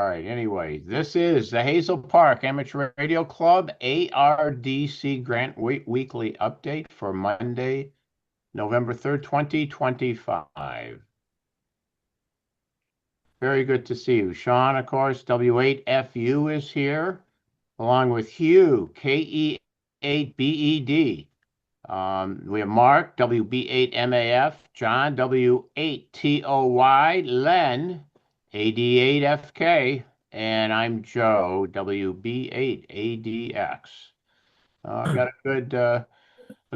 right. Anyway, this is the Hazel Park Amateur Radio Club ARDC Grant Weekly Update for Monday, November 3rd, 2025. Very good to see you. Sean, of course, W8FU is here, along with Hugh, KE8BED. We have Mark, WB8MAF, John, W8TOY, Len, AD8FK, and I'm Joe, WB8ADX. Got a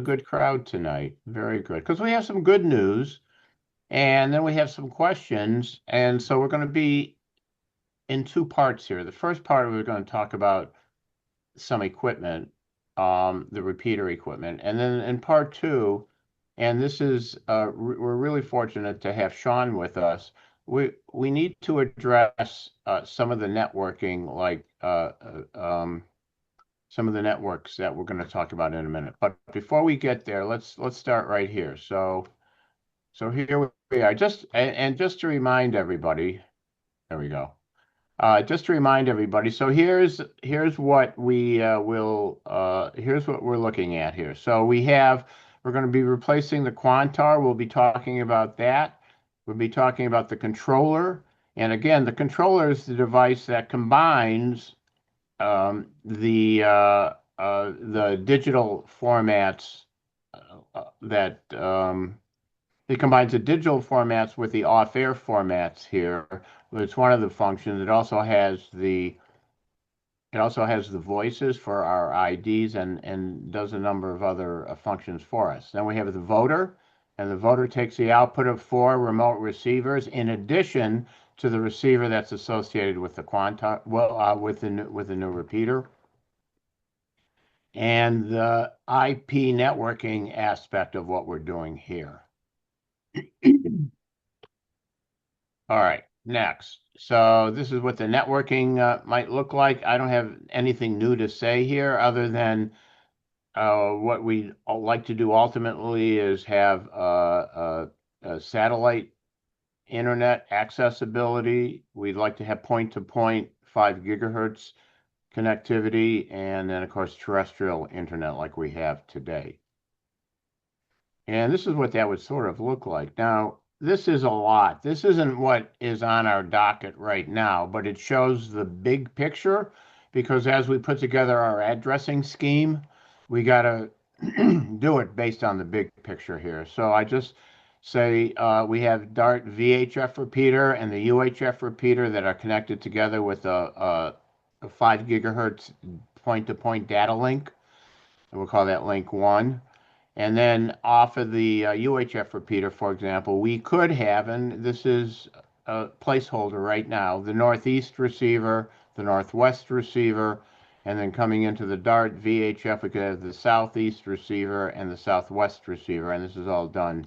good crowd tonight. Very good. Because we have some good news, and then we have some questions, and so we're going to be in two parts here. The first part, we're going to talk about some equipment, the repeater equipment. And then in part two, and this is, we're really fortunate to have Sean with us. We need to address some of the networking, like some of the networks that we're going to talk about in a minute. But before we get there, let's start right here. So here we are. Just to remind everybody, there we go. Just to remind everybody, so here's what we here's what we're looking at here. So we're going to be replacing the Quantar. We'll be talking about that. We'll be talking about the controller. And again, the controller is the device that combines the digital formats that it combines the digital formats with the off-air formats here. It's one of the functions. It also has the voices for our IDs and does a number of other functions for us. Then we have the voter, and the voter takes the output of 4 remote receivers in addition to the receiver that's associated with the Quantar, with the new repeater. And the IP networking aspect of what we're doing here. All right, next. So this is what the networking might look like. I don't have anything new to say here other than what we like to do ultimately is have a satellite internet accessibility. We'd like to have point-to-point 5 gigahertz connectivity, and then, of course, terrestrial internet like we have today. And this is what that would sort of look like. Now, this is a lot. This isn't what is on our docket right now, but it shows the big picture because as we put together our addressing scheme, we got to do it based on the big picture here. So I just say we have DART VHF repeater and the UHF repeater that are connected together with a 5 gigahertz point-to-point data link. And we'll call that link 1. And then off of the UHF repeater, for example, we could have, and this is a placeholder right now, the northeast receiver, the northwest receiver, and then coming into the DART VHF, we could have the southeast receiver and the southwest receiver, and this is all done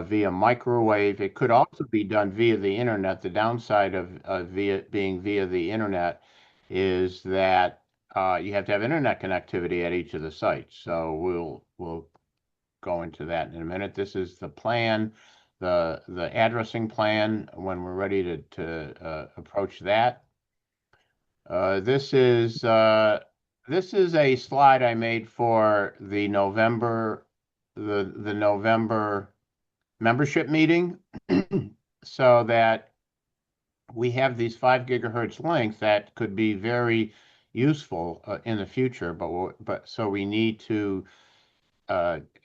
via microwave. It could also be done via the internet. The downside of being via the internet is that you have to have internet connectivity at each of the sites. So we'll go into that in a minute. This is the plan, the addressing plan when we're ready to approach that. This is a slide I made for the November membership meeting, so that we have these 5 gigahertz links that could be very useful in the future. But so we need to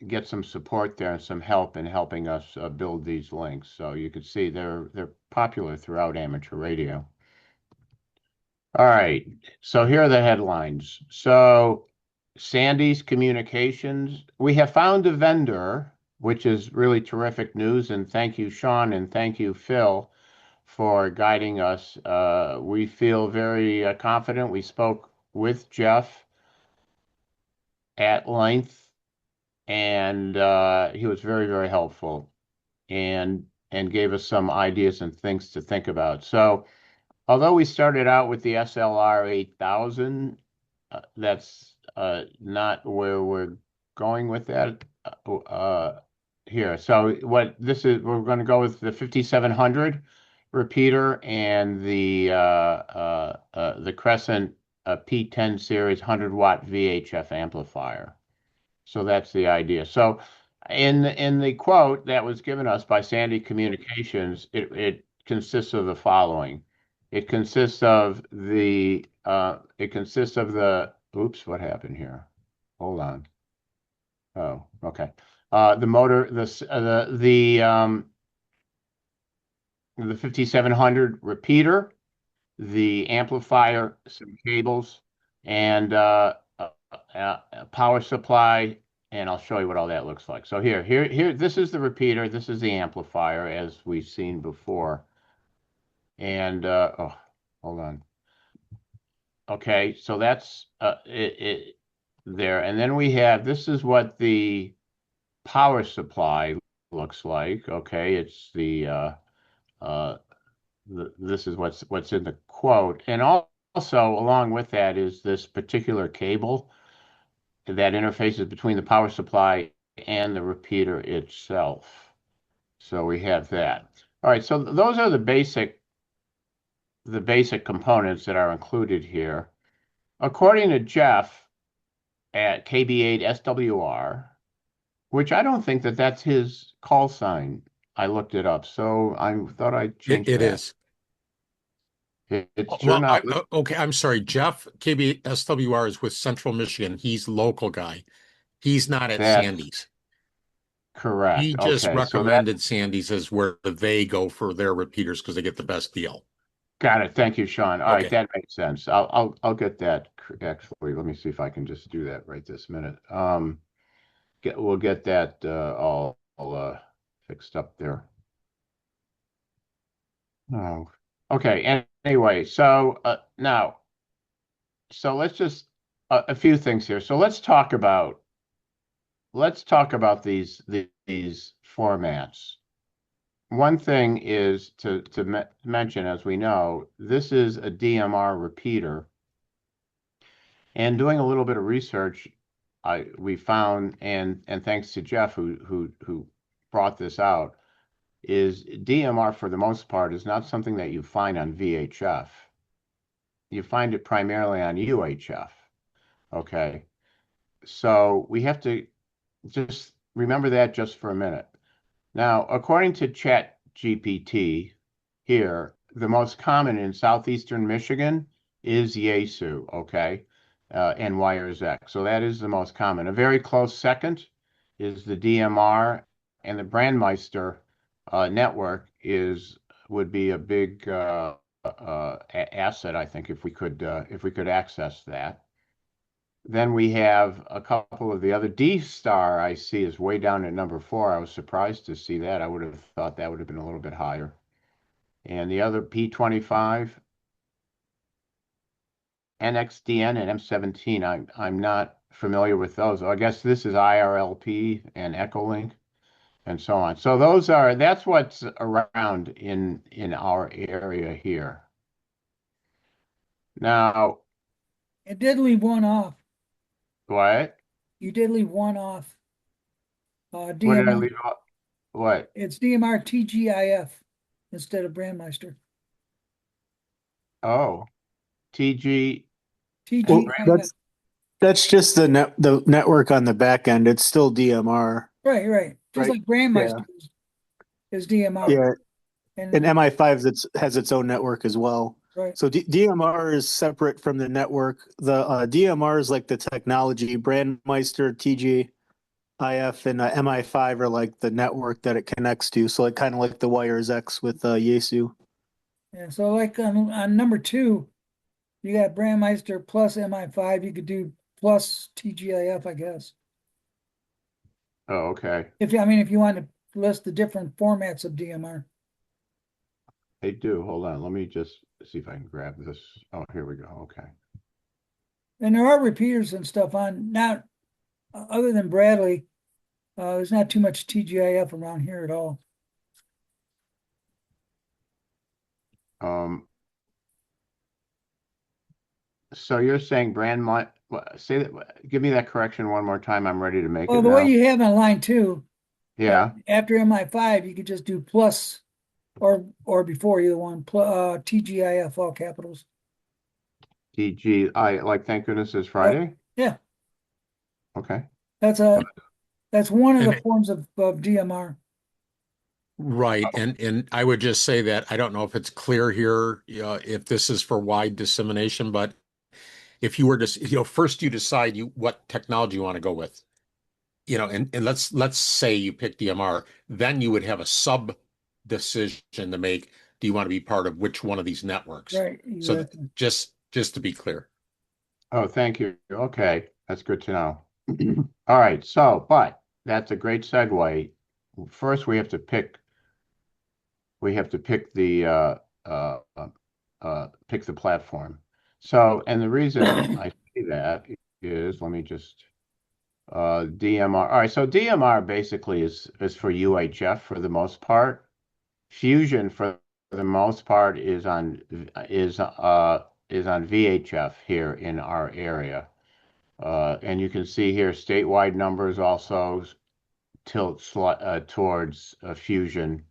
get some support there and some help in helping us build these links. So you can see they're popular throughout amateur radio. All right, so here are the headlines. So Sandy's Communications, we have found a vendor, which is really terrific news, and thank you, Sean, and thank you, Phil, for guiding us. We feel very confident. We spoke with Jeff at length, and he was very, very helpful and gave us some ideas and things to think about. So although we started out with the SLR 8000, that's not where we're going with that here. So what this is, we're going to go with the 5700 repeater and the Crescent P10 series 100-watt VHF amplifier. So that's the idea. So in the quote that was given us by Sandy Communications, it consists of the following. It consists of the oops, what happened here? Hold on. Oh, okay. The motor, the 5700 repeater, the amplifier, some cables, and a power supply, and I'll show you what all that looks like. So here, this is the repeater, this is the amplifier, as we've seen before. And oh, hold on. Okay, so that's it there, and then we have this is what the power supply looks like. Okay, it's uh, this is what's in the quote, and also along with that is this particular cable that interfaces between the power supply and the repeater itself. So we have that. All right, so those are the basic components that are included here. According to Jeff at KB8SWR, which I don't think that that's his call sign. I looked it up, so I thought I'd change It that. is. It's sure Well, not. okay, I'm sorry. Jeff, KBSWR is with Central Michigan. He's the local guy. He's not at That's Sandy's. He correct. just Okay, so that recommended Sandy's as where they go for their repeaters because they get the best deal. got it. Thank you, Sean. All right, Okay. that makes sense. I'll get that actually. Let me see if I can just do that right this minute. We'll get that all fixed up there. Oh, okay. Anyway, so now, so let's just a few things here. So let's talk about these formats. One thing is to mention, as we know, this is a DMR repeater, and doing a little bit of research, we found, and thanks to Jeff who brought this out, is DMR for the most part is not something that you find on VHF. You find it primarily on UHF. Okay, so we have to just remember that just for a minute. Now, according to Chat GPT here, the most common in southeastern Michigan is Yaesu, okay, and Wires X. So that is the most common. A very close second is the DMR, and the Brandmeister network would be a big asset, I think, if we could access that. Then we have a couple of the other D Star I see is way down at number 4. I was surprised to see that. I would have thought that would have been a little bit higher. And the other P25, NXDN, and M17, I'm not familiar with those. I guess this is IRLP and Echolink and so on. So that's what's around in our area here. Now, It did leave one off. what? You did leave one off. What did I DMR. leave off? What? It's DMR TGIF instead of Brandmeister. Oh, TG. Well, TGIF. that's just the network on the back end. It's still DMR, Right. Just right? like Brandmeister is DMR. Yeah, And and MI5 has its own network as well. right. So DMR is separate from the network. The DMR is like the technology. Brandmeister, TGIF, and MI5 are like the network that it connects to. So like kind of like the Wires X with Yaesu. Yeah. So like on number 2, you got Brandmeister plus MI5. You could do plus TGIF, I guess. Oh, okay. If you want to list the different formats of DMR. They do. Hold on. Let me just see if I can grab this. Oh, here we go. Okay. And there are repeaters and stuff on, not other than Bradley. There's not too much TGIF around here at all. So you're saying say that, give me that correction one more time. I'm ready to make Well, it the way now. you have on line 2, Yeah. after MI5, you could just do plus or before either one, TGIF, all capitals. DGI, like thank goodness it's Friday? Yeah, Okay. that's one of the And forms of DMR. right, and I would just say that I don't know if it's clear here, if this is for wide dissemination, but if you were to, first you decide what technology you want to go with, and let's say you pick DMR, then you would have a sub decision to make. Do you want to be part of which one of these networks? Right, So exactly. just to be clear. Oh, thank you. Okay, that's good to know. All right, so, but that's a great segue. First, we have to pick pick the platform. So, and the reason I say that is, let me just DMR. All right, so DMR basically is for UHF for the most part. Fusion for the most part is on VHF here in our area. And you can see here statewide numbers also tilt towards fusion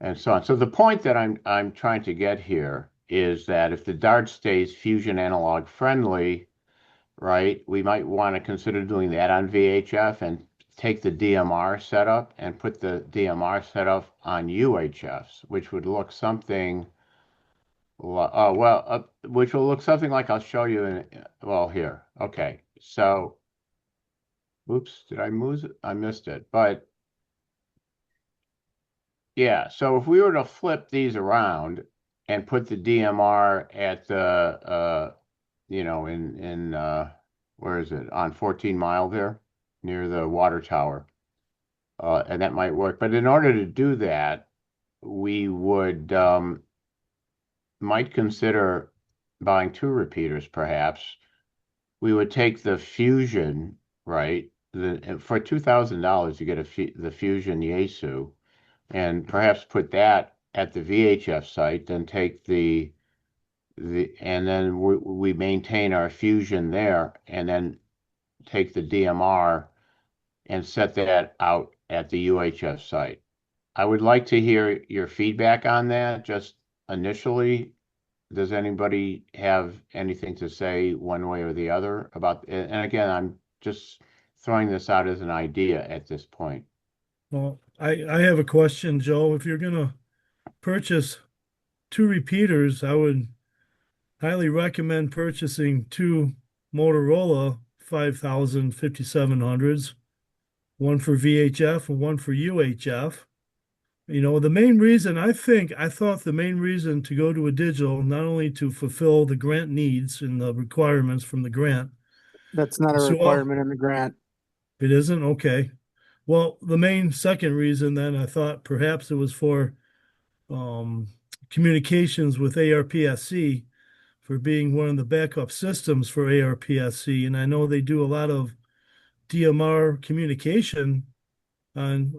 and so on. So the point that I'm trying to get here is that if the Dart stays fusion analog friendly, right, we might want to consider doing that on VHF and take the DMR setup and put the DMR setup on UHFs, which would look something which will look something like I'll show you here. Okay. So, oops, did I move it? I missed it. But yeah, so if we were to flip these around and put the DMR at the in where is it? On 14 Mile there, near the water tower. And that might work. But in order to do that, we would might consider buying two repeaters, perhaps. We would take the Fusion, right? For $2,000, you get the Fusion Yaesu, and perhaps put that at the VHF site. Then take and then we maintain our Fusion there, and then take the DMR and set that out at the UHF site. I would like to hear your feedback on that, just initially. Does anybody have anything to say one way or the other about, and again, I'm just throwing this out as an idea at this point. Well, I have a question, Joe. If you're gonna purchase two repeaters, I would highly recommend purchasing two Motorola 5000 5700s, one for VHF and one for UHF. The main reason I thought the main reason to go to a digital, not only to fulfill the grant needs and the requirements from the grant. That's not a So, requirement in the grant. it isn't? Okay. Well, the main second reason then I thought perhaps it was for communications with ARPSC, for being one of the backup systems for ARPSC. And I know they do a lot of DMR communication on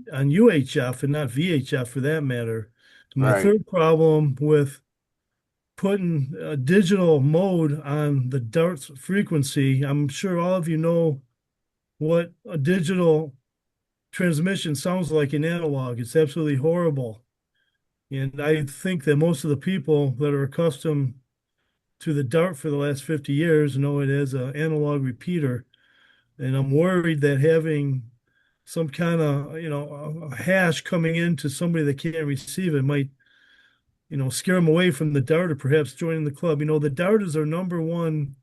UHF and not VHF for that matter. My Right. third problem with putting a digital mode on the DART frequency, I'm sure all of you know what a digital transmission sounds like in analog. It's absolutely horrible. And I think that most of the people that are accustomed to the DART for the last 50 years know it as an analog repeater. And I'm worried that having some kind of, a hash coming into somebody that can't receive it might, scare them away from the DART or perhaps joining the club. The DART is our number one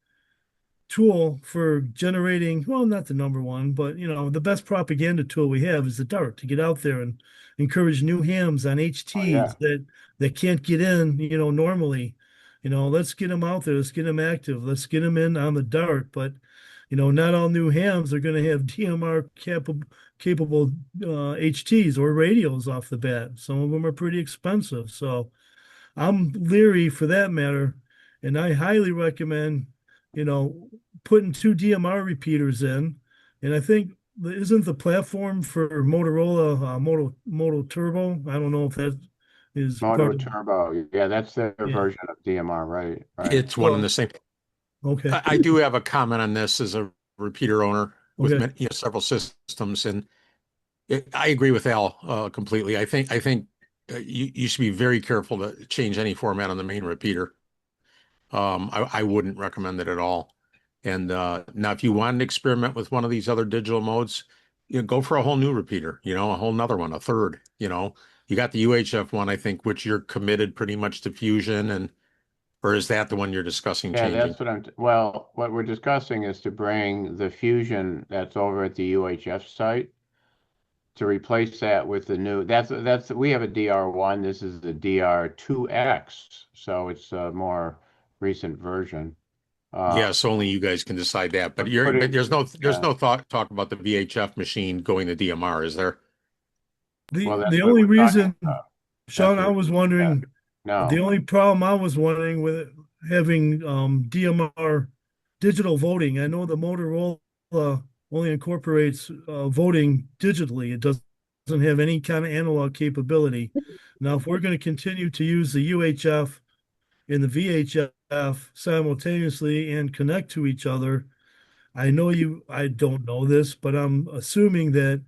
tool for generating, well, not the number one, but the best propaganda tool we have is the DART, to get out there and encourage new hams on HTs that can't get in, normally. Let's get them out there, let's get them active, let's get them in on the DART. But not all new hams are going to have DMR capable HTs or radios off the bat. Some of them are pretty expensive. So I'm leery for that matter. And I highly recommend, putting two DMR repeaters in. And I think, isn't the platform for Motorola Moto Turbo? I don't know if that is Moto part of, Turbo. Yeah, that's their yeah. version of DMR, right? Right. It's one and the same. Okay. I do have a comment on this as a repeater owner with Okay. several systems, and I agree with Al completely. I think you should be very careful to change any format on the main repeater. I wouldn't recommend it at all. And now, if you want to experiment with one of these other digital modes, go for a whole new repeater, a whole nother one, a third. You got the UHF one, I think, which you're committed pretty much to Fusion, or is that the one you're discussing Yeah, changing? that's well, what we're discussing is to bring the Fusion that's over at the UHF site to replace that with the new, we have a DR1, this is the DR2X, so it's a more recent version. Yes, only you guys can decide that. But there's Yeah, no talk about the VHF machine going to DMR, is there? well, The that's what only we're talking reason, about. Sean, That's I what was yeah, wondering, the no, only problem I was wondering with having DMR digital voting. I know the Motorola only incorporates voting digitally. It doesn't have any kind of analog capability. Now, if we're going to continue to use the UHF and the VHF simultaneously and connect to each other, I don't know this, but I'm assuming that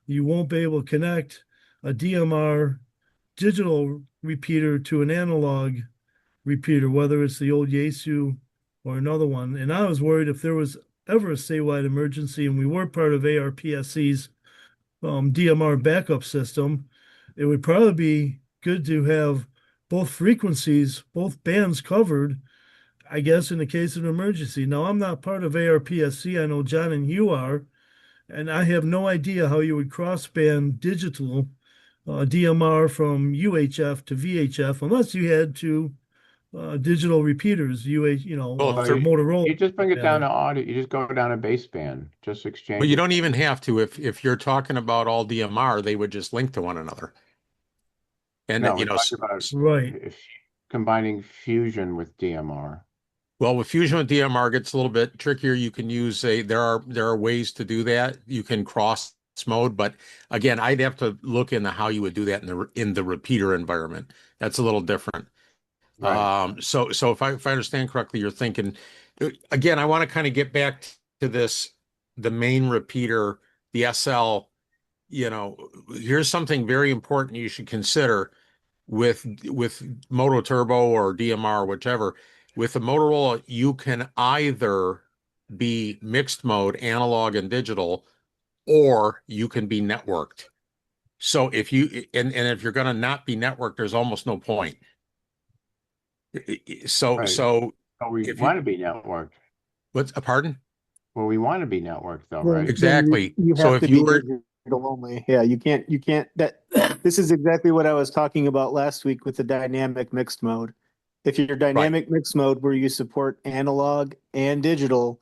you won't be able to connect a DMR digital repeater to an analog repeater, whether it's the old Yaesu or another one. And I was worried if there was ever a statewide emergency and we were part of ARPSC's DMR backup system, it would probably be good to have both frequencies, both bands covered, I guess, in the case of an emergency. Now, I'm not part of ARPSC. I know John and you are, and I have no idea how you would cross-band digital DMR from UHF to VHF unless you had two digital repeaters, Well, well, Motorola. you just bring it down Rather. to audio, you just go down to baseband, just but exchange you it. don't even have to. If you're talking about all DMR, they would just link to one another. And No, we're talking about Right. if combining Fusion with DMR. well, with Fusion with DMR gets a little bit trickier. You can use there are ways to do that. You can cross mode, but again, I'd have to look into how you would do that in the repeater environment. That's a little different. Right. So if I understand correctly, you're thinking again, I want to kind of get back to this, the main repeater, the SL, here's something very important you should consider with Moto Turbo or DMR, whichever. With the Motorola, you can either be mixed mode, analog and digital, or you can be networked. So if you're going to not be networked, there's almost no point. So Right. so But we if you want to be networked. what's a pardon? Well, we want to be networked though, Then right? Exactly. you So have if to you be were digital only. Yeah, you can't that this is exactly what I was talking about last week with the dynamic mixed mode. If you're right, dynamic mixed mode where you support analog and digital,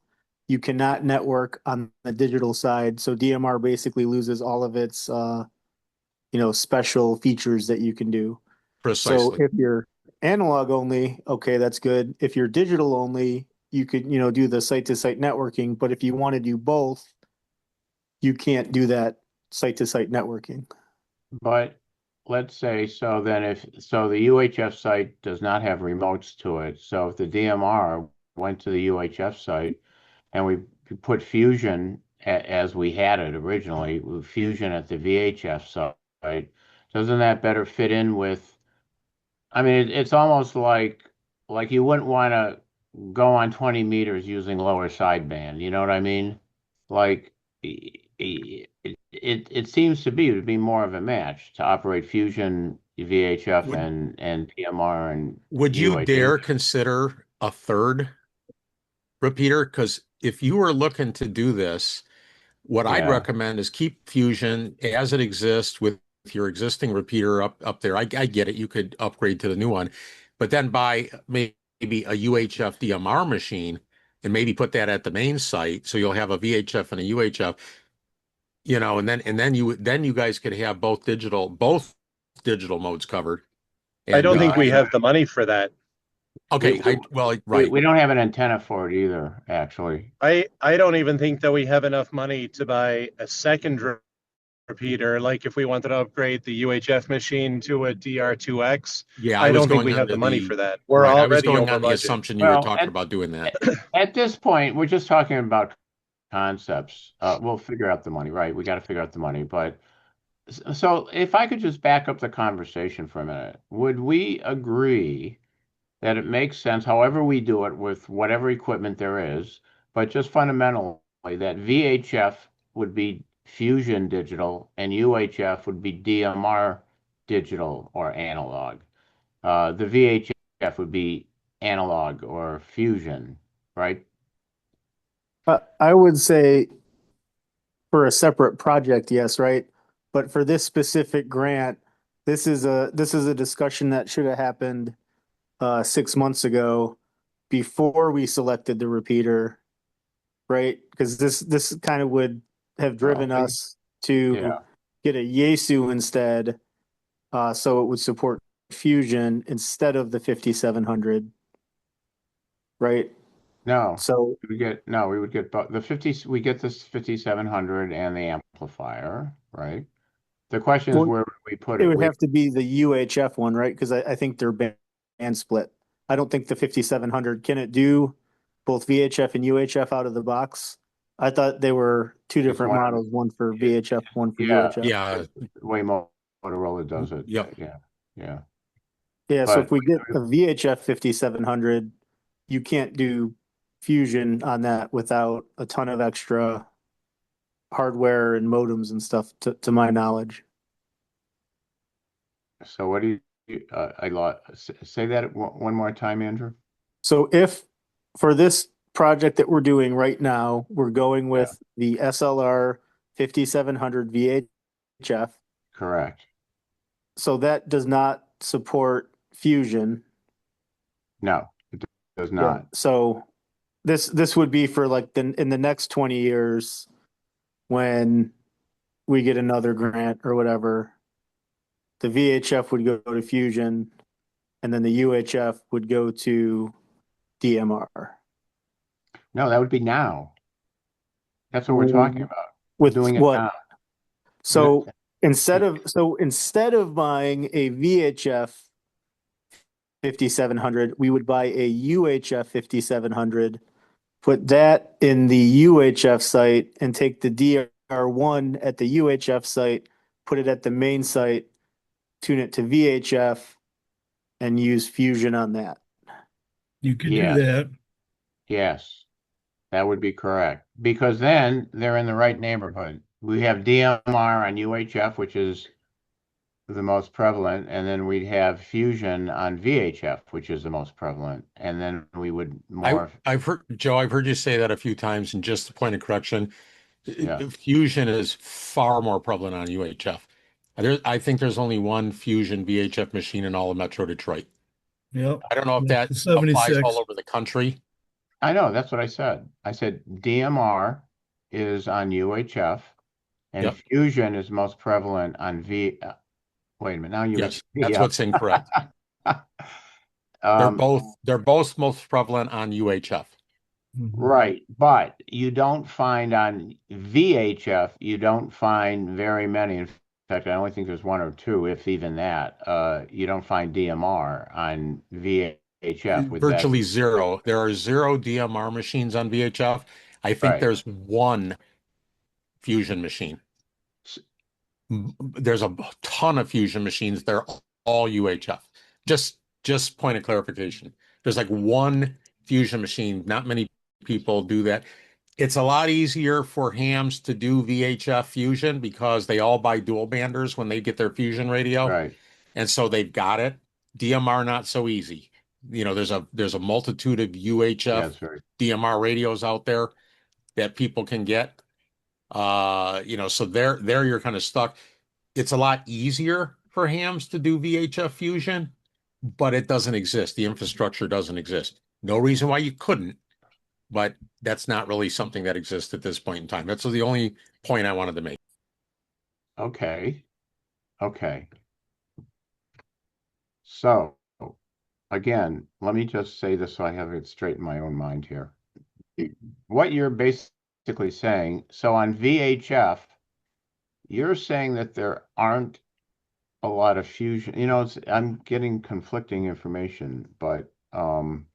you cannot network on the digital side. So DMR basically loses all of its special features that you can do. So precisely. if you're analog only, okay, that's good. If you're digital only, you could, do the site to site networking, but if you want to do both, you can't do that site to site networking. But let's say so then the UHF site does not have remotes to it. So if the DMR went to the UHF site and we put Fusion as we had it originally, with Fusion at the VHF site, doesn't that better fit in with, I mean, it's almost like you wouldn't want to go on 20 meters using lower sideband. You know what I mean? Like it seems to be more of a match to operate Fusion, VHF, Would and PMR and would you dare UHF. consider a third repeater? Because if you were looking to do this, what I'd Yeah, recommend is keep Fusion as it exists with your existing repeater up there. I get it. You could upgrade to the new one, but then buy maybe a UHF DMR machine and maybe put that at the main site. So you'll have a VHF and a UHF, and then you guys could have both digital modes covered. I And don't think we actually, have the money for that. okay, right. we don't have an antenna for it either, actually. I don't even think that we have enough money to buy a second repeater. Like if we wanted to upgrade the UHF machine to a DR2X, Yeah, I I was don't think going we have under the money the for that. We're right. I was already going over on the budget. assumption you were Well, talking about doing that. at this point, we're just talking about concepts. We'll figure out the money, right? We got to figure out the money, but So if I could just back up the conversation for a minute, would we agree that it makes sense, however we do it with whatever equipment there is, but just fundamentally that VHF would be fusion digital and UHF would be DMR digital or analog? The VHF would be analog or fusion, right? I would say for a separate project, yes, right? But for this specific grant, this is a discussion that should have happened 6 months ago before we selected the repeater, right? Because this kind of would have driven Well, us to yeah. get a Yaesu instead, so it would support Fusion instead of the 5700, right? No, So we would get both the 50, we get this 5700 and the amplifier, right? The question is well, where would we put it it? would have to be the UHF one, right? Because I think they're band split. I don't think the 5700 can it do both VHF and UHF out of the box. I thought they were two It's different one, models, one for it, VHF, one for yeah, UHF. Yeah. way Motorola does it. Yep. Yeah, yeah. Yeah, so But if we get a VHF 5700, you can't do fusion on that without a ton of extra hardware and modems and stuff, to my knowledge. so what do I lost, say that one more time, Andrew? So if for this project that we're doing right now, we're going Yeah, with the SLR 5700 VHF. correct. So that does not support fusion. No, it does Yeah. not. So this would be for like in the next 20 years when we get another grant or whatever. The VHF would go to fusion, and then the UHF would go to DMR. No, that would be now. That's what we're talking about. With Doing it what? now. So instead of buying a VHF 5700, we would buy a UHF 5700, put that in the UHF site, and take the DR1 at the UHF site, put it at the main site, tune it to VHF, and use Fusion on that. You could do Yes, that. yes, that would be correct. Because then they're in the right neighborhood. We have DMR on UHF, which is the most prevalent, and then we'd have fusion on VHF, which is the most prevalent, and then we would more, I've heard Joe, I've heard you say that a few times, and just a point of correction, yeah, Fusion is far more prevalent on UHF. I think there's only one Fusion VHF machine in all of Metro Detroit. Yep. I don't know if that The applies all 76. over the country. I know, that's what I said. I said DMR is on UHF, and Yep. fusion is most prevalent on wait a minute, now you Yes, mixed me that's up. what's incorrect. Um, They're both most prevalent on UHF. Mhm. right, but you don't find on VHF, you don't find very many. In fact, I only think there's one or two, if even that. You don't find DMR on VHF with that. Virtually zero. There are zero DMR machines on VHF. I think Right. there's one Fusion machine. S- There's a ton of Fusion machines. They're all UHF. Just point of clarification. There's like one Fusion machine. Not many people do that. It's a lot easier for hams to do VHF Fusion because they all buy dual banders when they get their Fusion radio, Right. and so they've got it. DMR not so easy. There's a multitude of Yeah, UHF it's very, DMR radios out there that people can get. So there you're kind of stuck. It's a lot easier for hams to do VHF fusion, but it doesn't exist. The infrastructure doesn't exist. No reason why you couldn't, but that's not really something that exists at this point in time. That's the only point I wanted to make. okay. Okay. So again, let me just say this so I have it straight in my own mind here. What you're basically saying, so on VHF, you're saying that there aren't a lot of fusion. I'm getting conflicting information, but um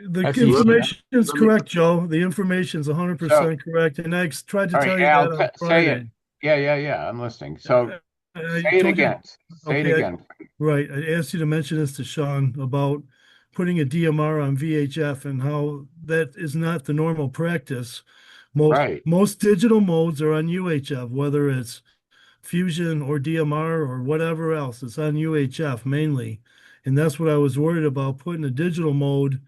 The FCC. information is Let me- correct, Joe. The information is So, 100% correct, and I tried to all tell right, you Al, that on say it. Friday. Yeah, I'm listening. So I say it told you, again. Say it okay, again. right. I asked you to mention this to Sean about putting a DMR on VHF and how that is not the normal practice. Most Right. most digital modes are on UHF, whether it's Fusion or DMR or whatever else. It's on UHF mainly. And that's what I was worried about, putting a digital mode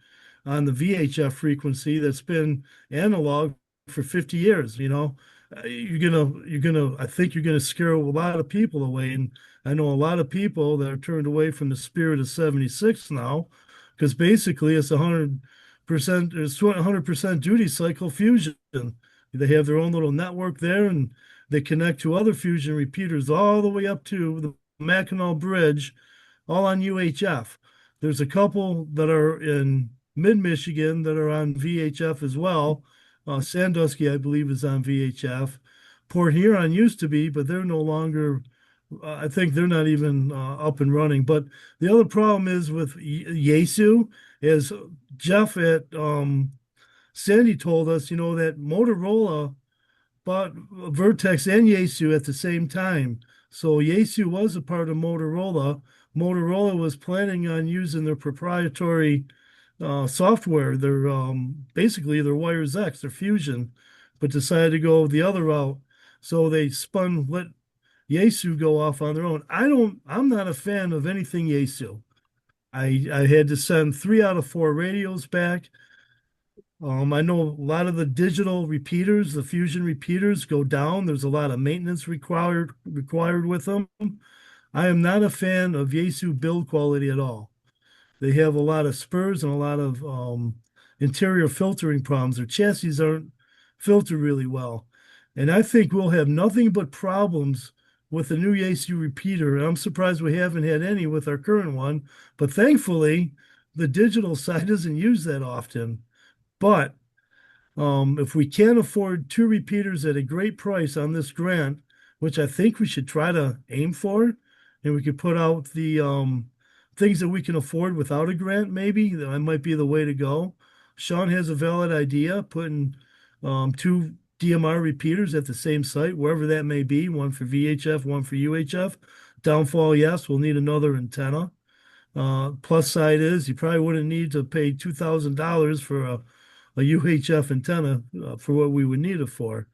on the VHF frequency that's been analog for 50 years, you know. I think you're gonna scare a lot of people away. And I know a lot of people that are turned away from the spirit of 76 now, because basically it's 100%, it's 100% duty cycle fusion. They have their own little network there, and they connect to other fusion repeaters all the way up to the Mackinac Bridge, all on UHF. There's a couple that are in mid-Michigan that are on VHF as well. Sandusky, I believe, is on VHF. Port Huron used to be, but they're no longer. I think they're not even up and running. But the other problem is with Yaesu, is Jeff at Sandy told us, you know, that Motorola bought Vertex and Yaesu at the same time. So Yaesu was a part of Motorola. Motorola was planning on using their proprietary software, their basically their Wires X, their Fusion, but decided to go the other route. So they let Yaesu go off on their own. I'm not a fan of anything Yaesu. I had to send 3 out of 4 radios back. I know a lot of the digital repeaters, the fusion repeaters go down. There's a lot of maintenance required with them. I am not a fan of Yaesu build quality at all. They have a lot of spurs and a lot of interior filtering problems. Their chassis aren't filtered really well. And I think we'll have nothing but problems with the new Yaesu repeater. And I'm surprised we haven't had any with our current one. But thankfully, the digital side doesn't use that often. But if we can't afford 2 repeaters at a great price on this grant, which I think we should try to aim for, and we could put out the things that we can afford without a grant, maybe that might be the way to go. Sean has a valid idea, putting 2 DMR repeaters at the same site, wherever that may be, one for VHF, one for UHF. Downfall, yes, we'll need another antenna. Plus side is you probably wouldn't need to pay $2,000 for a UHF antenna for what we would need it for.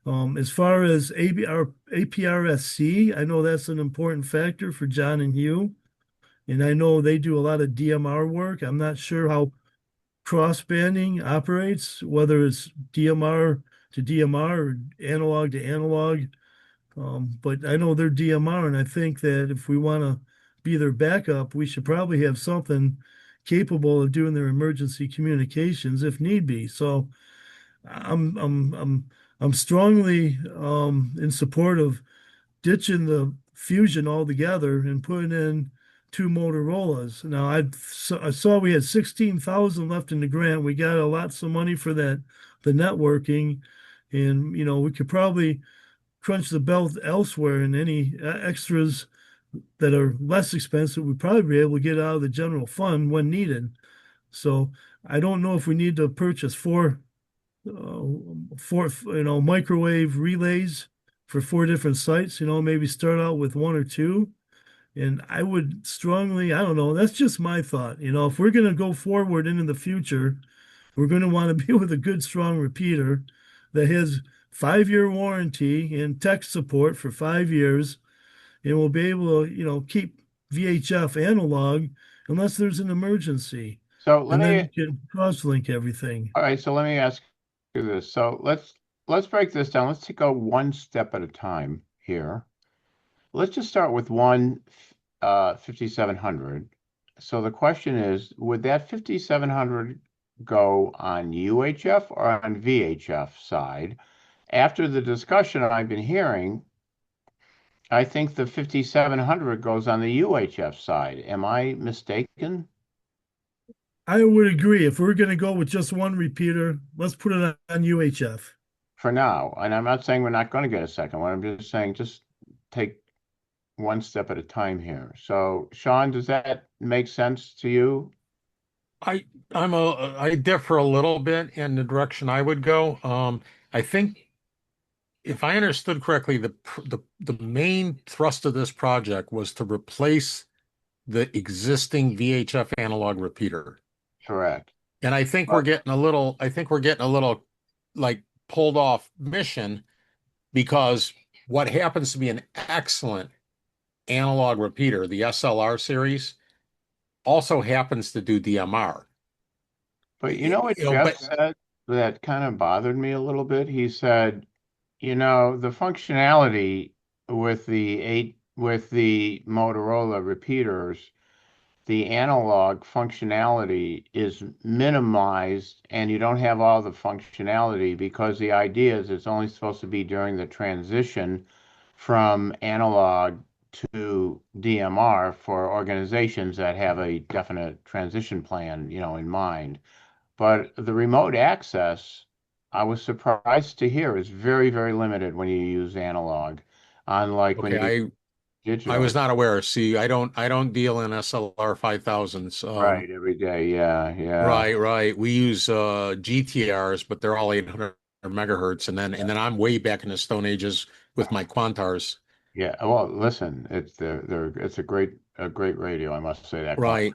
As far as APRSC, I know that's an important factor for John and Hugh, and I know they do a lot of DMR work. I'm not sure how cross-banding operates, whether it's DMR to DMR or analog to analog. But I know they're DMR, and I think that if we want to be their backup, we should probably have something capable of doing their emergency communications if need be. So I'm strongly in support of ditching the Fusion altogether and putting in 2 Motorola's. Now I saw we had 16,000 left in the grant. We got a lots of money for that, the networking, and you know we could probably crunch the belt elsewhere, and any extras that are less expensive we'd probably be able to get out of the general fund when needed. So I don't know if we need to purchase four microwave relays for 4 different sites. You know, maybe start out with 1 or 2. And I would strongly, I don't know, that's just my thought. You know, if we're going to go forward into the future, we're going to want to be with a good, strong repeater that has 5-year warranty and tech support for 5 years, and we'll be able to, you know, keep VHF analog unless there's an emergency. So let And then me, you can cross-link everything. all right, so let me ask you this. So let's break this down. Let's go one step at a time here. Let's just start with one 5700. So the question is, would that 5700 go on UHF or on VHF side? After the discussion I've been hearing, I think the 5700 goes on the UHF side. Am I mistaken? I would agree. If we're going to go with just one repeater, let's put it on UHF. For now, and I'm not saying we're not going to get a second one. I'm just saying just take one step at a time here. So, Sean, does that make sense to you? I differ a little bit in the direction I would go. I think if I understood correctly, the main thrust of this project was to replace the existing VHF analog repeater. Correct. And I think we're getting a little like pulled off mission because what happens to be an excellent analog repeater, the SLR series, also happens to do DMR. But you know what You know, Jeff but said that kind of bothered me a little bit? He said, the functionality with the Motorola repeaters, the analog functionality is minimized and you don't have all the functionality because the idea is it's only supposed to be during the transition from analog to DMR for organizations that have a definite transition plan, in mind. But the remote access, I was surprised to hear, is very, very limited when you use analog, unlike when okay, you use I was digital. not aware. See, I don't deal in SLR 5000s. Right, every day. Yeah, yeah, Right. We use GTRs, but they're all 800 megahertz, and then I'm way back in the Stone Ages with my Quantars. yeah. Well, listen, it's a great radio. I must say that. Right.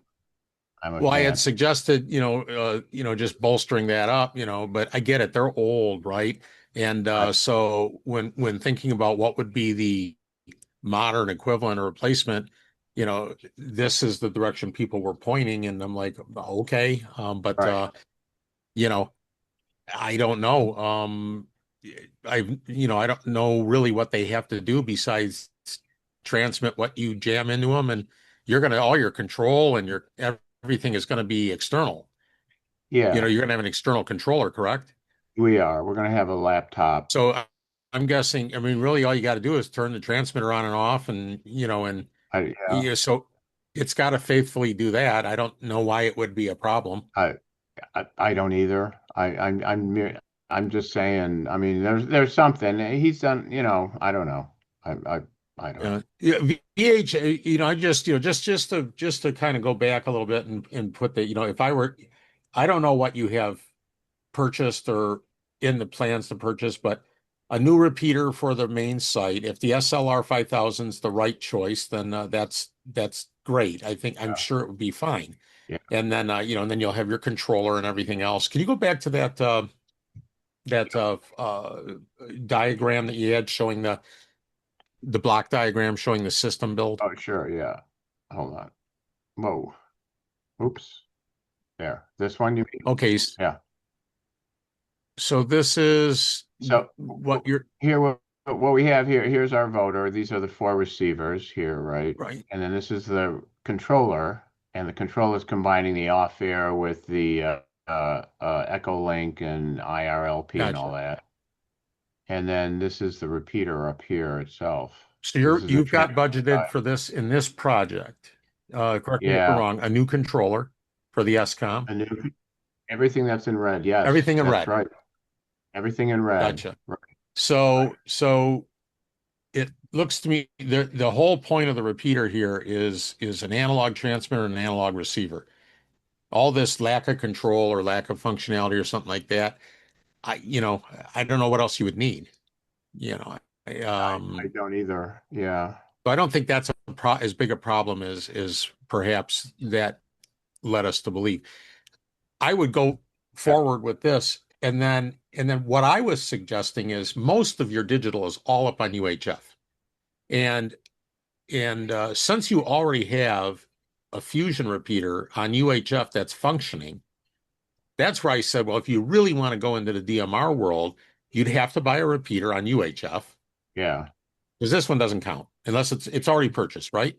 I'm a Well, I had fan. suggested, just bolstering that up, but I get it. They're old, right? And Right, so when thinking about what would be the modern equivalent or replacement, this is the direction people were pointing, and I'm like, okay, but right. you know, I don't know. I don't know really what they have to do besides transmit what you jam into them, and all your control and everything is gonna be external. Yeah, You're gonna have an external controller, correct? we are. We're gonna have a laptop. So I'm guessing, I mean, really all you got to do is turn the transmitter on and off and Yeah, so it's got to faithfully do that. I don't know why it would be a problem. I, I don't either. I'm just saying. I mean, there's something he's done. I don't know. I don't know. Yeah, VH, I just, just to kind of go back a little bit and put the, if I don't know what you have purchased or in the plans to purchase, but a new repeater for the main site. If the SLR 5000 is the right choice, then that's great. I'm Yeah, sure it would be fine. yeah. And then and then you'll have your controller and everything else. Can you go back to that diagram that you had showing the block diagram showing the system build? Oh, sure. Yeah. Hold on. Whoa. Oops. There. This one you mean? Okay, Yeah. so this is So what you're here, what we have here, here's our voter. These are the four receivers here, right? right. And then this is the controller, and the controller is combining the off air with the Echo Link and IRLP and all Gotcha. that. And then this is the repeater up here itself. So This is the you've got transfer budgeted die. for this in this project. Correct me if I'm Yeah, wrong, a new controller for the SCOM. a new, everything that's in red. Yes, Everything in that's red. right. Everything in red. Gotcha. Right. So it looks to me the whole point of the repeater here is an analog transmitter and an analog receiver. All this lack of control or lack of functionality or something like that, I don't know what else you would need. You know, I, I um, don't either. Yeah. so I don't think that's as big a problem as perhaps that led us to believe. I would go Yeah. forward with this, and then what I was suggesting is most of your digital is all up on UHF, and since you already have a fusion repeater on UHF that's functioning, that's where I said, well, if you really want to go into the DMR world, you'd have to buy a repeater on UHF Yeah. because this one doesn't count unless it's already purchased, right?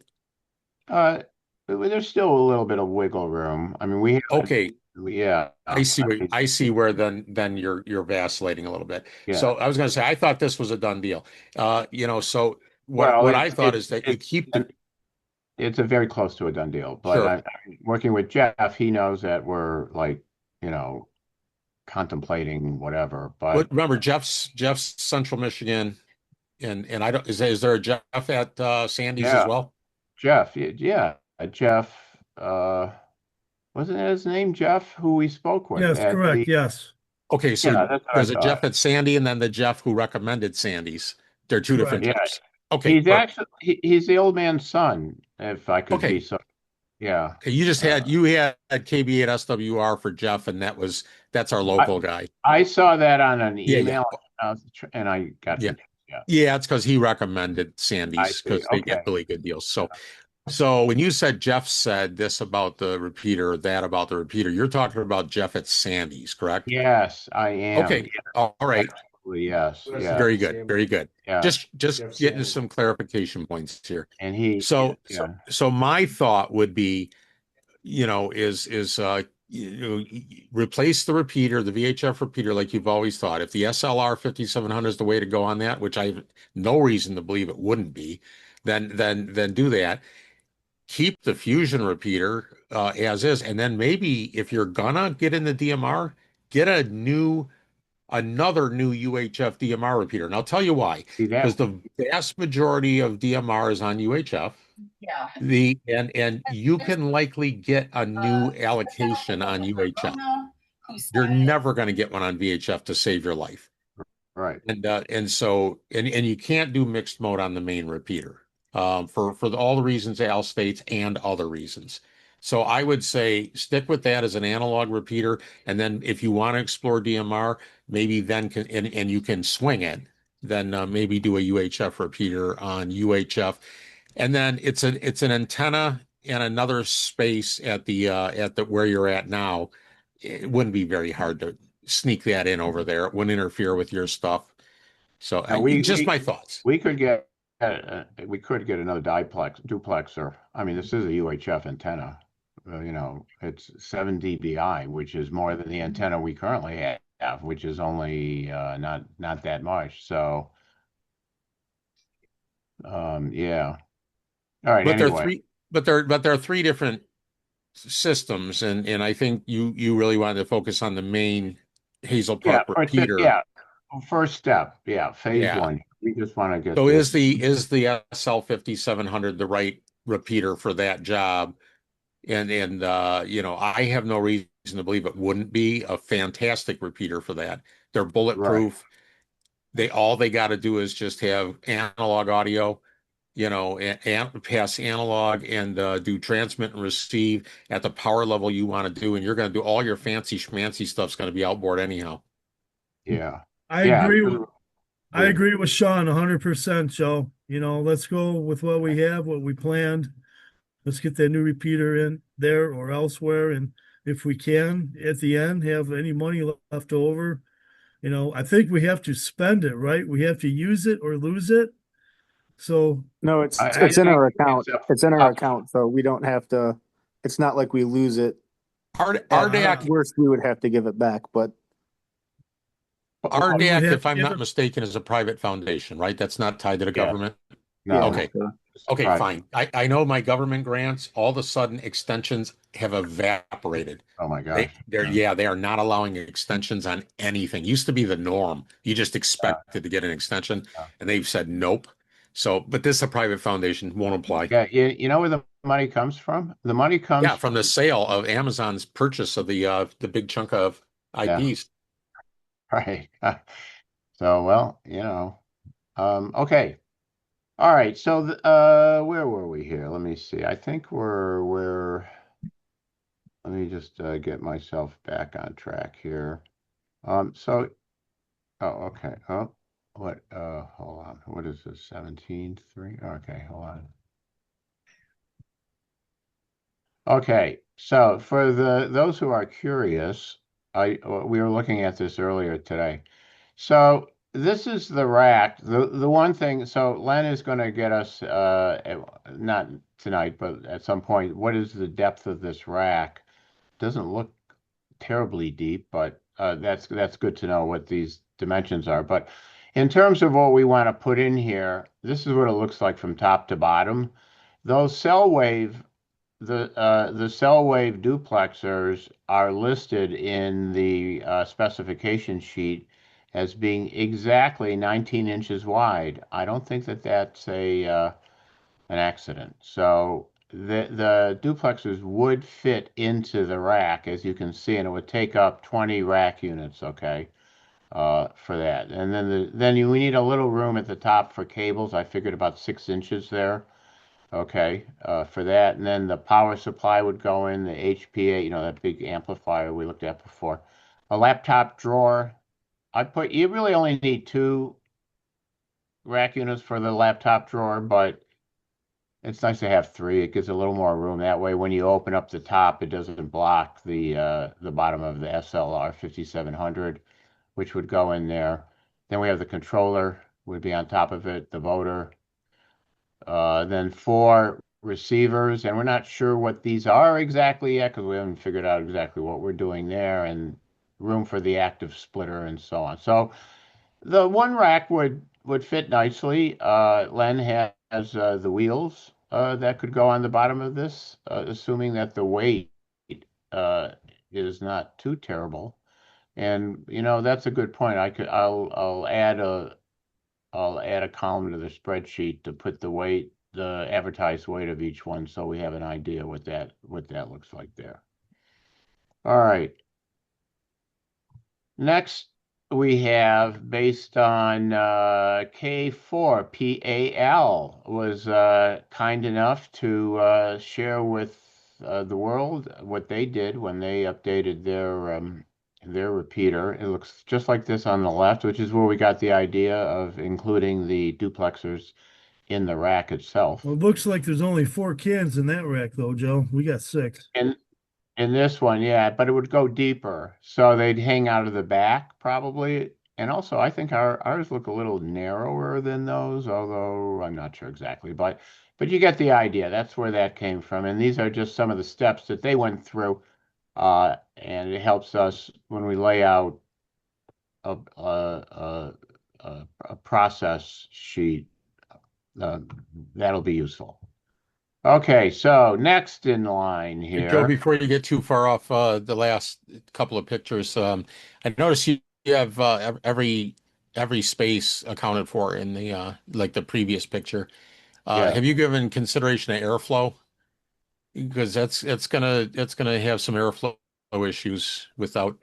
There's still a little bit of wiggle room. I mean, Okay, yeah. I mean, I see where then you're vacillating a little bit. yeah. So I was going to say I thought this was a done deal. So Well, what I thought is that you keep the it's a very close to a done deal. But sure. I'm working with Jeff. He knows that we're like, you know, contemplating whatever. But Remember Jeff's Central Michigan, and I don't is there a Jeff at Sandy's as yeah, well? Jeff. Yeah, Jeff. Wasn't that his name, Jeff, who we spoke with Yes, at correct. the, Yes, Okay, so yeah, that's what I there's a thought. Jeff at Sandy and then the Jeff who recommended Sandy's. They're two different correct. Yeah, Jeffs. Okay, he's perfect. actually, he's the old man's son, if I could be Okay. so, yeah. Okay, you had KB at SWR for Jeff, and that's our I, local guy. I saw that on an Yeah, yeah, email, and I got yeah, confused. Yeah, yeah. It's because he recommended I Sandy's see. because they Okay. get really good deals. So when you said Jeff said this about the repeater, that about the repeater, you're talking about Jeff at Sandy's, correct? Yes, I am. Okay, all right. Absolutely, yes, yeah, Very good, very good. yeah. Just getting some clarification points here. And he, yeah, So my thought would be, replace the repeater, the VHF repeater, like you've always thought. If the SLR 5700 is the way to go on that, which I have no reason to believe it wouldn't be, then do that. Keep the fusion repeater as is, and then maybe if you're gonna get in the DMR, get another new UHF DMR repeater. And I'll tell you why. see Because that, the vast majority of DMR is on UHF. Yeah. And you can likely get a new allocation on UHF. You're never going to get one on VHF to save your life. right. And you can't do mixed mode on the main repeater for all the reasons Al states and other reasons. So I would say stick with that as an analog repeater, and then if you want to explore DMR, maybe then and you can swing it, then maybe do a UHF repeater on UHF, and then it's an antenna and another space at the where you're at now. It wouldn't be very hard to sneak that in over there. It wouldn't interfere with your stuff. So Now just my thoughts. we could get another duplexer. I mean, this is a UHF antenna. It's 7 dBi, which is more than the antenna we currently have, which is only not that much. So, yeah. All right. But there are Anyway, three, but there are three different systems, and I think you really wanted to focus on the main Hazel yeah. Park repeater. Yeah. First step. Yeah. Phase Yeah. one. We just want to get So this. is the SL 5700 the right repeater for that job? And I have no reason to believe it wouldn't be a fantastic repeater for that. They're bulletproof. All they got to do is just have analog audio, and pass analog and do transmit and receive at the power level you want to do, and you're going to do all your fancy schmancy stuff's going to be outboard anyhow. Yeah. I Yeah. agree with I agree with Sean 100%, Joe. Let's go with what we have, what we planned. Let's get that new repeater in there or elsewhere. And if we can, at the end, have any money left over, I think we have to spend it, right? We have to use it or lose it. So No, it's I it's in think our account. it's It's in our account, so we don't have to. It's not like we lose it. At RDAC, worst, we would have to give it back, but we would RDAC, have if to I'm give not it- mistaken, is a private foundation, right? That's not tied to the Yeah. government. No. Okay. Okay, Right. fine. I know my government grants, all of a sudden extensions have evaporated. Oh my gosh. They are not allowing extensions on anything. Used to be the norm. You just expected to get an extension, Yeah. and they've said nope. So, but this is a private foundation, won't apply. Yeah. You know where the money comes from? The money comes Yeah, from the sale of Amazon's purchase of the big chunk of IPs. right. So, well, okay. All right. So, where were we here? Let me see. I think let me just get myself back on track here. So, oh, okay. Oh, what? Hold on. What is this? 17.3? Okay, hold on. Okay. So, for those who are curious, we were looking at this earlier today. So this is the rack. The one thing, so Len is going to get us, not tonight, but at some point, what is the depth of this rack? Doesn't look terribly deep, but that's good to know what these dimensions are. But in terms of what we want to put in here, this is what it looks like from top to bottom. Those the cell wave duplexers are listed in the specification sheet as being exactly 19 inches wide. I don't think that that's an accident. So the duplexers would fit into the rack, as you can see, and it would take up 20 rack units, okay, for that. And then we need a little room at the top for cables. I figured about 6 inches there, okay, for that. And then the power supply would go in, the HPA, that big amplifier we looked at before. A laptop drawer. You really only need 2 rack units for the laptop drawer, but it's nice to have 3. It gives a little more room. That way, when you open up the top, it doesn't block the bottom of the SLR 5700, which would go in there. Then we have the controller would be on top of it, the voter. Then 4 receivers, and we're not sure what these are exactly yet because we haven't figured out exactly what we're doing there, and room for the active splitter and so on. So the one rack would fit nicely. Len has the wheels that could go on the bottom of this, assuming that the weight is not too terrible. And that's a good point. I'll add a column to the spreadsheet to put the advertised weight of each one, so we have an idea what that looks like there. All right. Next, we have, based on K4, PAL was kind enough to share with the world what they did when they updated their repeater. It looks just like this on the left, which is where we got the idea of including the duplexers in the rack itself. Well, it looks like there's only 4 cans in that rack though, Joe. We got 6. In this one, yeah, but it would go deeper, so they'd hang out of the back probably. And also, I think ours look a little narrower than those, although I'm not sure exactly. But you get the idea. That's where that came from. And these are just some of the steps that they went through, and it helps us when we lay out a process sheet. That'll be useful. Okay, so next in line Hey, Joe, here. before you get too far off the last couple of pictures, I noticed you have every space accounted for in the like the previous picture. Yeah. Have you given consideration to airflow? Because it's gonna have some airflow issues without.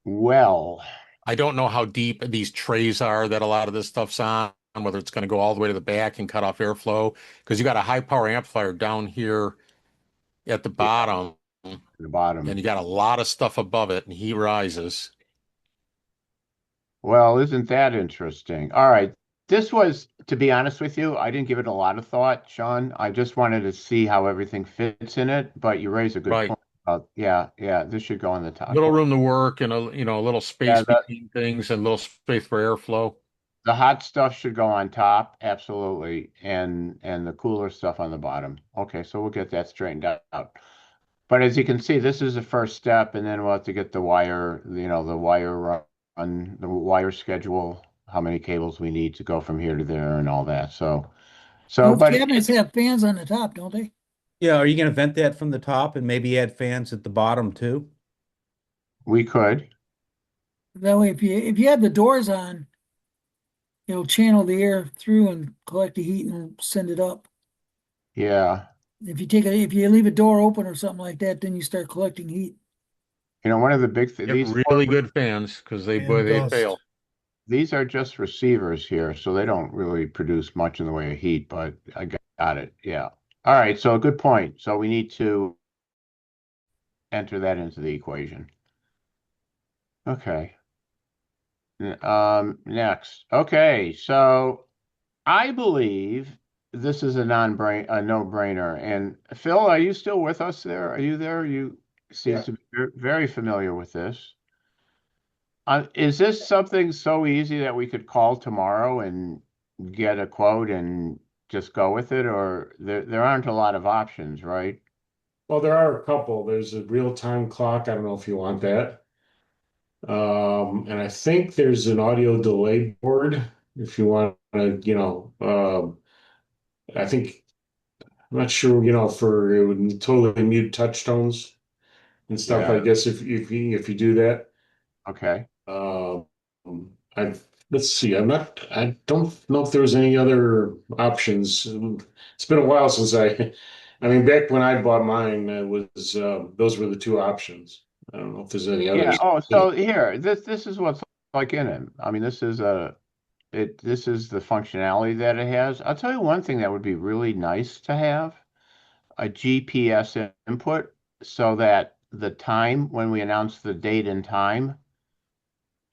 Well, I don't know how deep these trays are that a lot of this stuff's on, whether it's going to go all the way to the back and cut off airflow. Because you got a high power amplifier down here at the yeah, bottom, the and bottom. you got a lot of stuff above it, and heat rises. Well, isn't that interesting? All right. This was, to be honest with you, I didn't give it a lot of thought, Sean. I just wanted to see how everything fits in it, but you raise a good Right. point. Yeah, this should go on the top. Little room to work and a little space Yeah, between things and a little space for airflow. the hot stuff should go on top, absolutely, and the cooler stuff on the bottom. Okay, so we'll get that straightened out. But as you can see, this is the first step, and then we'll have to get the wire, the wire run, the wire schedule, how many cables we need to go from here to there, and all that. Those But cabinets have fans on the top, don't they? Yeah, are you going to vent that from the top and maybe add fans at the bottom too? we could, That way, if you have the doors on, it'll channel the air through and collect the heat and send it up. yeah. If you leave a door open or something like that, then you start collecting heat. One of the big Get these really good fans because And they dust. fail. these are just receivers here, so they don't really produce much in the way of heat. But I got it. Yeah. All right. So good point. So we need to enter that into the equation. Okay. Next. Okay, so I believe this is a no-brainer. And Phil, are you still with us there? Are you there? You seem to be very familiar with this. Is this something so easy that we could call tomorrow and get a quote and just go with it, or there aren't a lot of options, right? Well, there are a couple. There's a real-time clock. I don't know if you want that. And I think there's an audio delay board if you want to, I think I'm not sure, for it would totally mute touch tones and stuff. Yeah. I guess if you do that. Okay. Um, I let's see. I don't know if there was any other options. It's been a while since I I mean, back when I bought mine, it was those were the two options. I don't know if there's any Yeah. others. Oh, so here, this is what's like in it. I mean, this is the functionality that it has. I'll tell you one thing that would be really nice to have, a GPS input, so that the time when we announce the date and time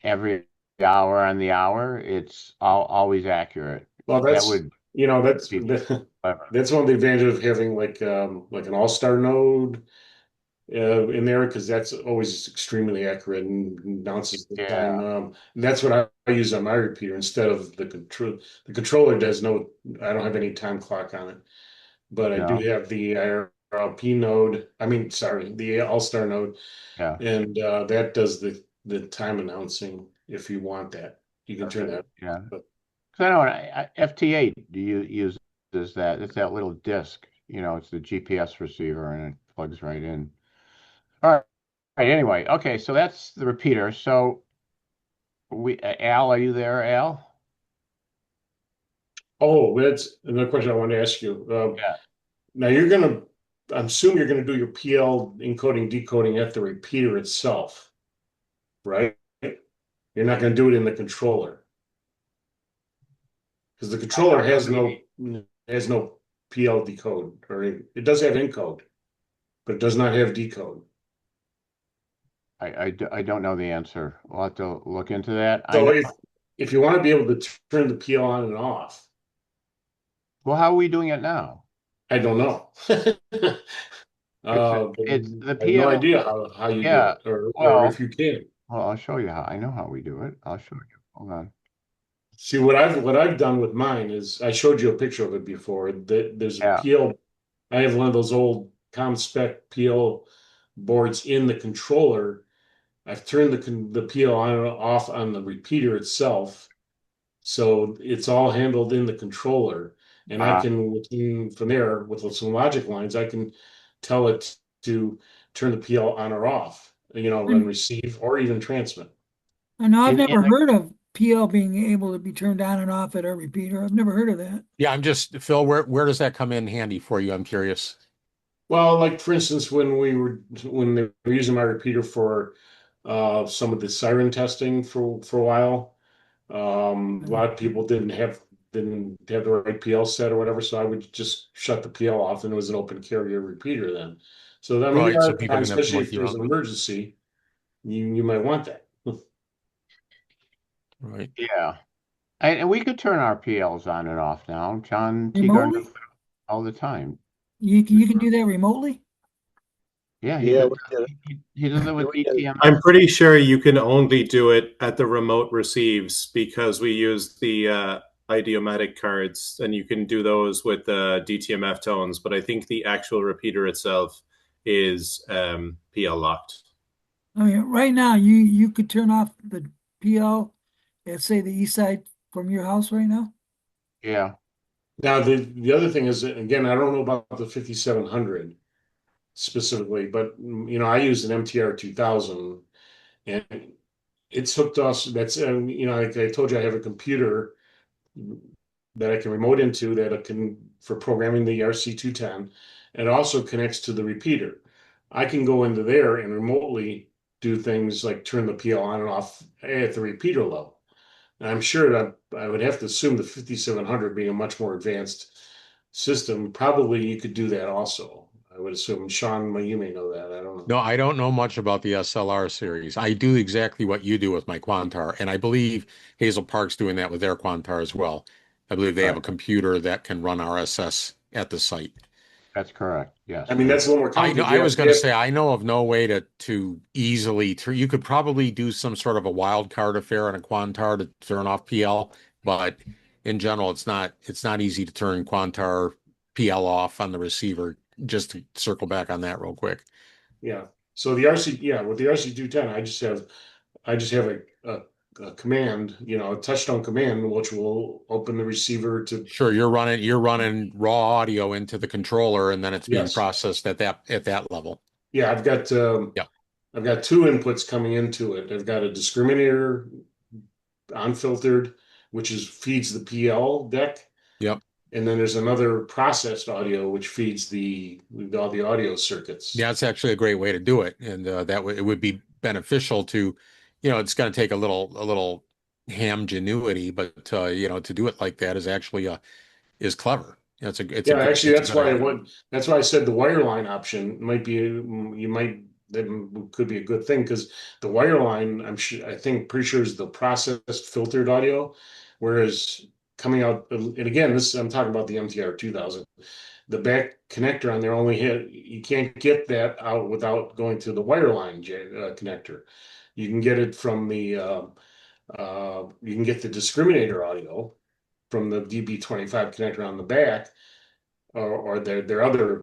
every hour on the hour, it's always accurate. Well, That that's would that's be clever. that's one of the advantages of having like an all-star node in there because that's always extremely accurate and announces the time. Yeah. And that's what I use on my repeater instead of the control. The controller does no. I don't have any time clock on it, but I do No. have the IRLP node. I mean, sorry, the All-Star node, Yeah. and that does the time announcing. If you want that, you can turn that. Yeah. But So I know FT8 do you use that? It's that little disc. It's the GPS receiver and it plugs right in. All right. Anyway, okay. So that's the repeater. So Al, are you there, Al? oh, that's another question I wanted to ask you. Yeah. Now I'm assuming you're gonna do your PL encoding decoding at the repeater itself, right? You're not gonna do it in the controller because the controller has no PL decode, or it does have encode, but it does not have decode. I don't know the answer. We'll have to look into that. I So know. if you want to be able to turn the PL on and off, Well, how are we doing it now? I don't know. It's Uh, it's the I have no PL. idea how you do Yeah. it, or Well, if you can. I'll show you how. I know how we do it. I'll show you. Hold on. See what I've done with mine is I showed you a picture of it before. That there's a Yeah. PL. I have one of those old ComSpec PL boards in the controller. I've turned the PL on and off on the repeater itself, so it's all handled in the controller, and I Uh, can from there with some logic lines, I can tell it to turn the PL on or off, and And, receive or even transmit. and I've in never the heard of PL being able to be turned on and off at a repeater. I've never heard of that. Yeah, I'm just Phil, where does that come in handy for you? I'm curious. Well, like for instance, when they were using my repeater for some of the siren testing for a while, a lot of people didn't have the right PL set or whatever, so I would just shut the PL off, and it was an open carrier repeater then. So I mean, there Right, so are people times, didn't have to especially if monkey there's around an with it. emergency, you might want that. Right. Yeah. And we could turn our PLs on and off now. John Teagar does Remotely? it all the time. You can do that remotely? Yeah, Yeah, we get it. he does it with We get it. DTMS. I'm pretty sure you can only do it at the remote receives because we use the idiomatic cards, and you can do those with the DTMF tones. But I think the actual repeater itself is PL locked. I mean, right now you could turn off the PL at say the east side from your house right now. Yeah. Now the other thing is, again, I don't know about the 5700 specifically, but I use an MTR 2000, and it's hooked us. That's like I told you, I have a computer that I can remote into that I can for programming the RC210. It also connects to the repeater. I can go into there and remotely do things like turn the PL on and off at the repeater level. And I'm sure that I would have to assume the 5700 being a much more advanced system, probably you could do that also. I would assume. Sean, you may know that. I don't know. No, I don't know much about the SLR series. I do exactly what you do with my Quantar, and I believe Hazel Park's doing that with their Quantar as well. I believe they have a Right. computer that can run RSS at the site. That's correct. Yes. I mean, that's a little more I know. complicated. I was going to say I know of no way to easily. You could probably do some sort of a wild card affair on a Quantar to turn off PL, but in general, it's not easy to turn Quantar PL off on the receiver. Just to circle back on that real quick. Yeah. So the RC, yeah, with the RC210, I just have a command, a touchstone command, which will open the receiver to Sure, you're running raw audio into the controller, and then it's being yes. processed at that level. Yeah, Yeah. I've got two inputs coming into it. I've got a discriminator unfiltered, which feeds the PL deck, Yep. And then there's another processed audio which feeds all the audio circuits. Yeah, it's actually a great way to do it, and it would be beneficial to, it's going to take a little ham ingenuity, but to do it like that is actually is clever. It's a Yeah, good actually, it's a good idea. that's why I said the wireline option might be, that could be a good thing because the wireline, pretty sure is the processed filtered audio, whereas coming out, and again, I'm talking about the MTR 2000, the back connector on there you can't get that out without going to the wireline connector. You can get it from you can get the discriminator audio from the DB25 connector on the back, or their other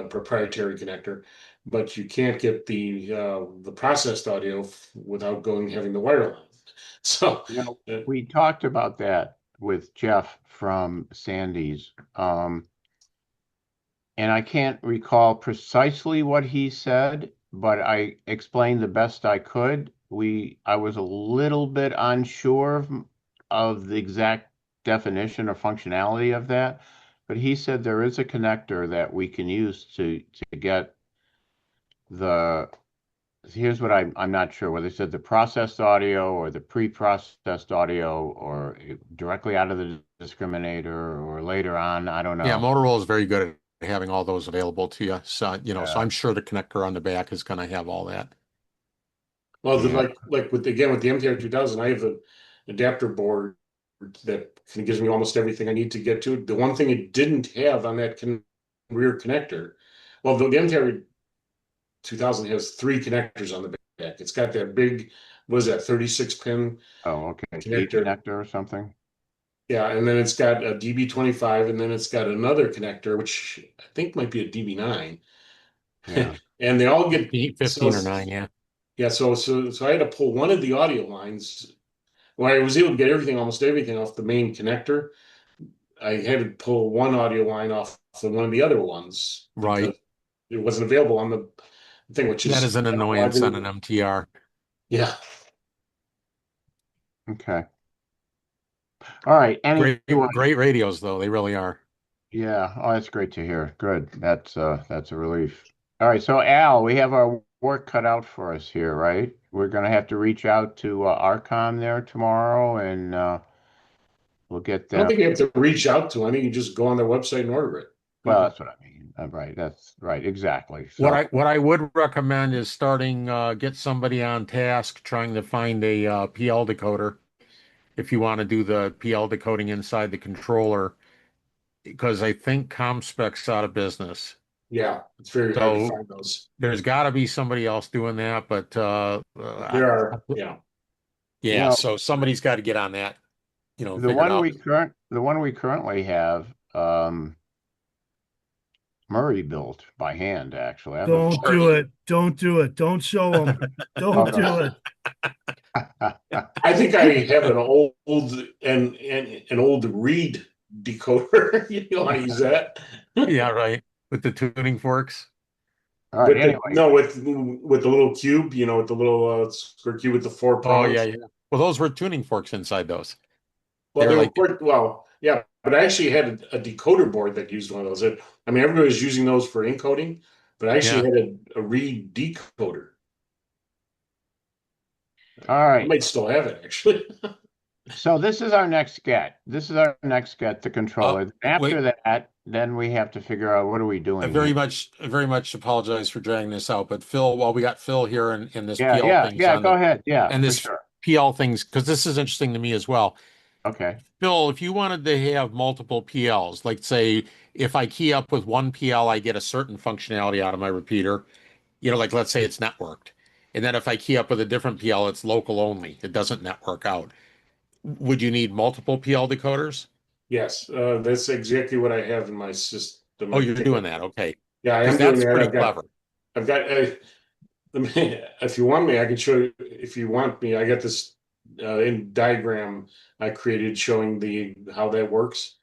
proprietary connector, but you can't get the processed audio without having the wire line. So We talked about that with Jeff from Sandy's, and I can't recall precisely what he said, but I explained the best I could. I was a little bit unsure of the exact definition or functionality of that, but he said there is a connector that we can use to get the. Here's what I'm not sure whether he said the processed audio or the pre-processed audio or directly out of the discriminator or later on. I don't Yeah, know. Motorola is very good at having all those available to you. So, so Yeah. I'm sure the connector on the back is going to have all that. well, Yeah. like with the MTR 2000, I have an adapter board that gives me almost everything I need to get to. The one thing it didn't have on that rear connector, well, the MTR 2000 has three connectors on the back. It's got that big, what is that, 36 pin Oh, okay. E connector. connector or something. Yeah, and then it's got a DB25, and then it's got another connector, which I think might be a DB9. Yeah. And they all get 15 or 9, yeah. yeah. So I had to pull one of the audio lines. Well, I was able to get almost everything off the main connector. I had to pull one audio line off of one of the other ones because Right. it wasn't available on the thing, which That is is an why annoyance on an MTR. yeah. Okay. All right. Anyway, Great radios, though. They really are. yeah. Oh, that's great to hear. Good. That's a relief. All right. So Al, we have our work cut out for us here, right? We're gonna have to reach out to Arcom there tomorrow, and we'll get I don't them. think you have to reach out to them. I think you just go on their website and order it. Well, that's what I mean. Right. That's right. Exactly. What So, I would recommend is starting get somebody on task trying to find a PL decoder if you want to do the PL decoding inside the controller, because I think ComSpec's out of business. Yeah, it's very hard to So find those. there's got to be somebody else doing that, but There are, yeah. you yeah, know, so somebody's got to get on that, figure it out. the one we currently have, Murray built by hand, actually. I have a Don't do it. Don't do it. Don't show them. Don't do it. I think I have an old and an old Reed decoder. You know, I use that. Yeah, right. With the tuning forks. All right. With Anyway, with the little cube, with the little square cube with the four Oh, prongs. yeah, yeah. Well, those were tuning forks inside those. Well, They're they like, well, yeah, but I actually had a decoder board that used one of those. I mean, everybody was using those for encoding, but I actually yeah. had a Reed decoder. all I right. might still have it actually. So this is our next get. This is our next get, the controller. After Wait, that, then we have to figure out what are we I doing here. very much apologize for dragging this out, but Phil, while we got Phil here and this Yeah, PL things on go ahead. Yeah, and for this sure. PL things, because this is interesting to me as well. Okay. Phil, if you wanted to have multiple PLs, like say if I key up with one PL, I get a certain functionality out of my repeater, like let's say it's networked. And then if I key up with a different PL, it's local only. It doesn't network out. Would you need multiple PL decoders? Yes, that's exactly what I have in my system. Oh, you're doing that. Okay. Yeah, I Because am doing that's that. pretty clever. I've got. If you want me, I can show you. If you want me, I got this in diagram I created showing how that works.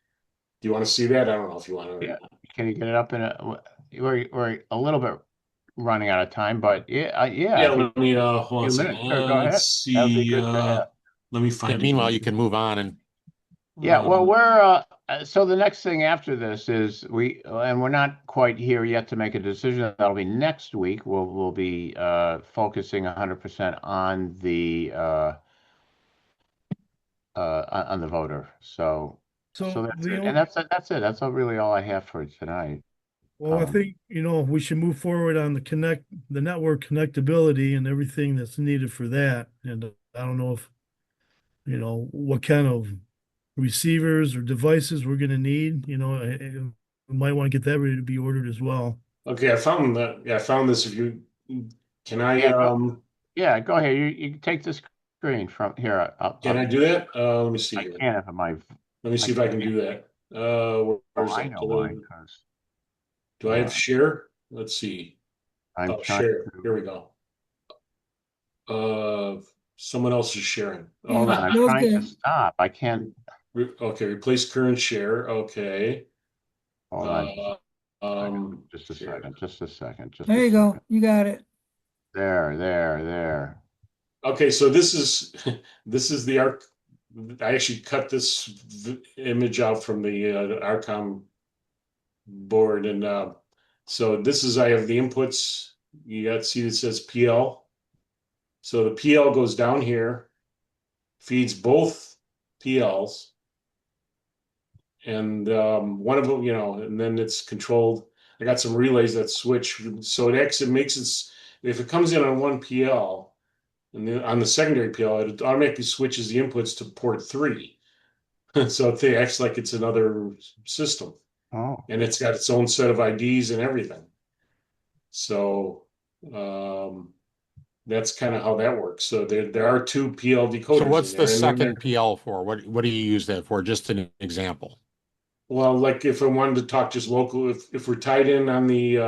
Do you want to see that? I don't know if you want to. Yeah. Can you get it up in we're a little bit running out of time, but yeah, Yeah, if you let me hold on a few second. minutes, sure, go Let's ahead. That would be see. good to have. Let me Yeah, find it meanwhile, here. you can move on and Yeah, well, Um, so the next thing after this is and we're not quite here yet to make a decision. That'll be next week. We'll be focusing 100% on the on the voter. So So that's the it. And only, that's it. That's really all I have for tonight. well, I think, we should move forward on the network connectability and everything that's needed for that. And I don't know if, what kind of receivers or devices we're going to need. We might want to get that ready to be ordered as well. Okay, I found that. Yeah, I found this. If you can, Yeah, yeah, go ahead. You can take the screen from here. can I do that? Let me see I here. can if my Let me I see if I can't. can do that. Oh, Where's I that? know why, because Do I have share? Let's see. I'm Oh, trying share. to Here we go. Someone else is sharing. hold on. Okay. I'm Bill's trying to gonna, stop. I can't. Okay, replace current share. Okay. Hold on Uh, just a share. second. Just a second. Just there a you go. second. You got it. There. Okay, so this is this is the arc. I actually cut this image out from the Arcom board, and so this is I have the inputs. You got see it says PL. So the PL goes down here, feeds both PLs, and one of them, and then it's controlled. I got some relays that switch, so it actually makes it. If it comes in on one PL, and then on the secondary PL, it automatically switches the inputs to port 3. So it acts like it's another system, Oh. and it's got its own set of IDs and everything. So um, that's kind of how that works. So there are two PL So decoders in what's the there, and then second PL for? What do you use that for? Just an example. well, like if I wanted to talk just local, if we're tied in on the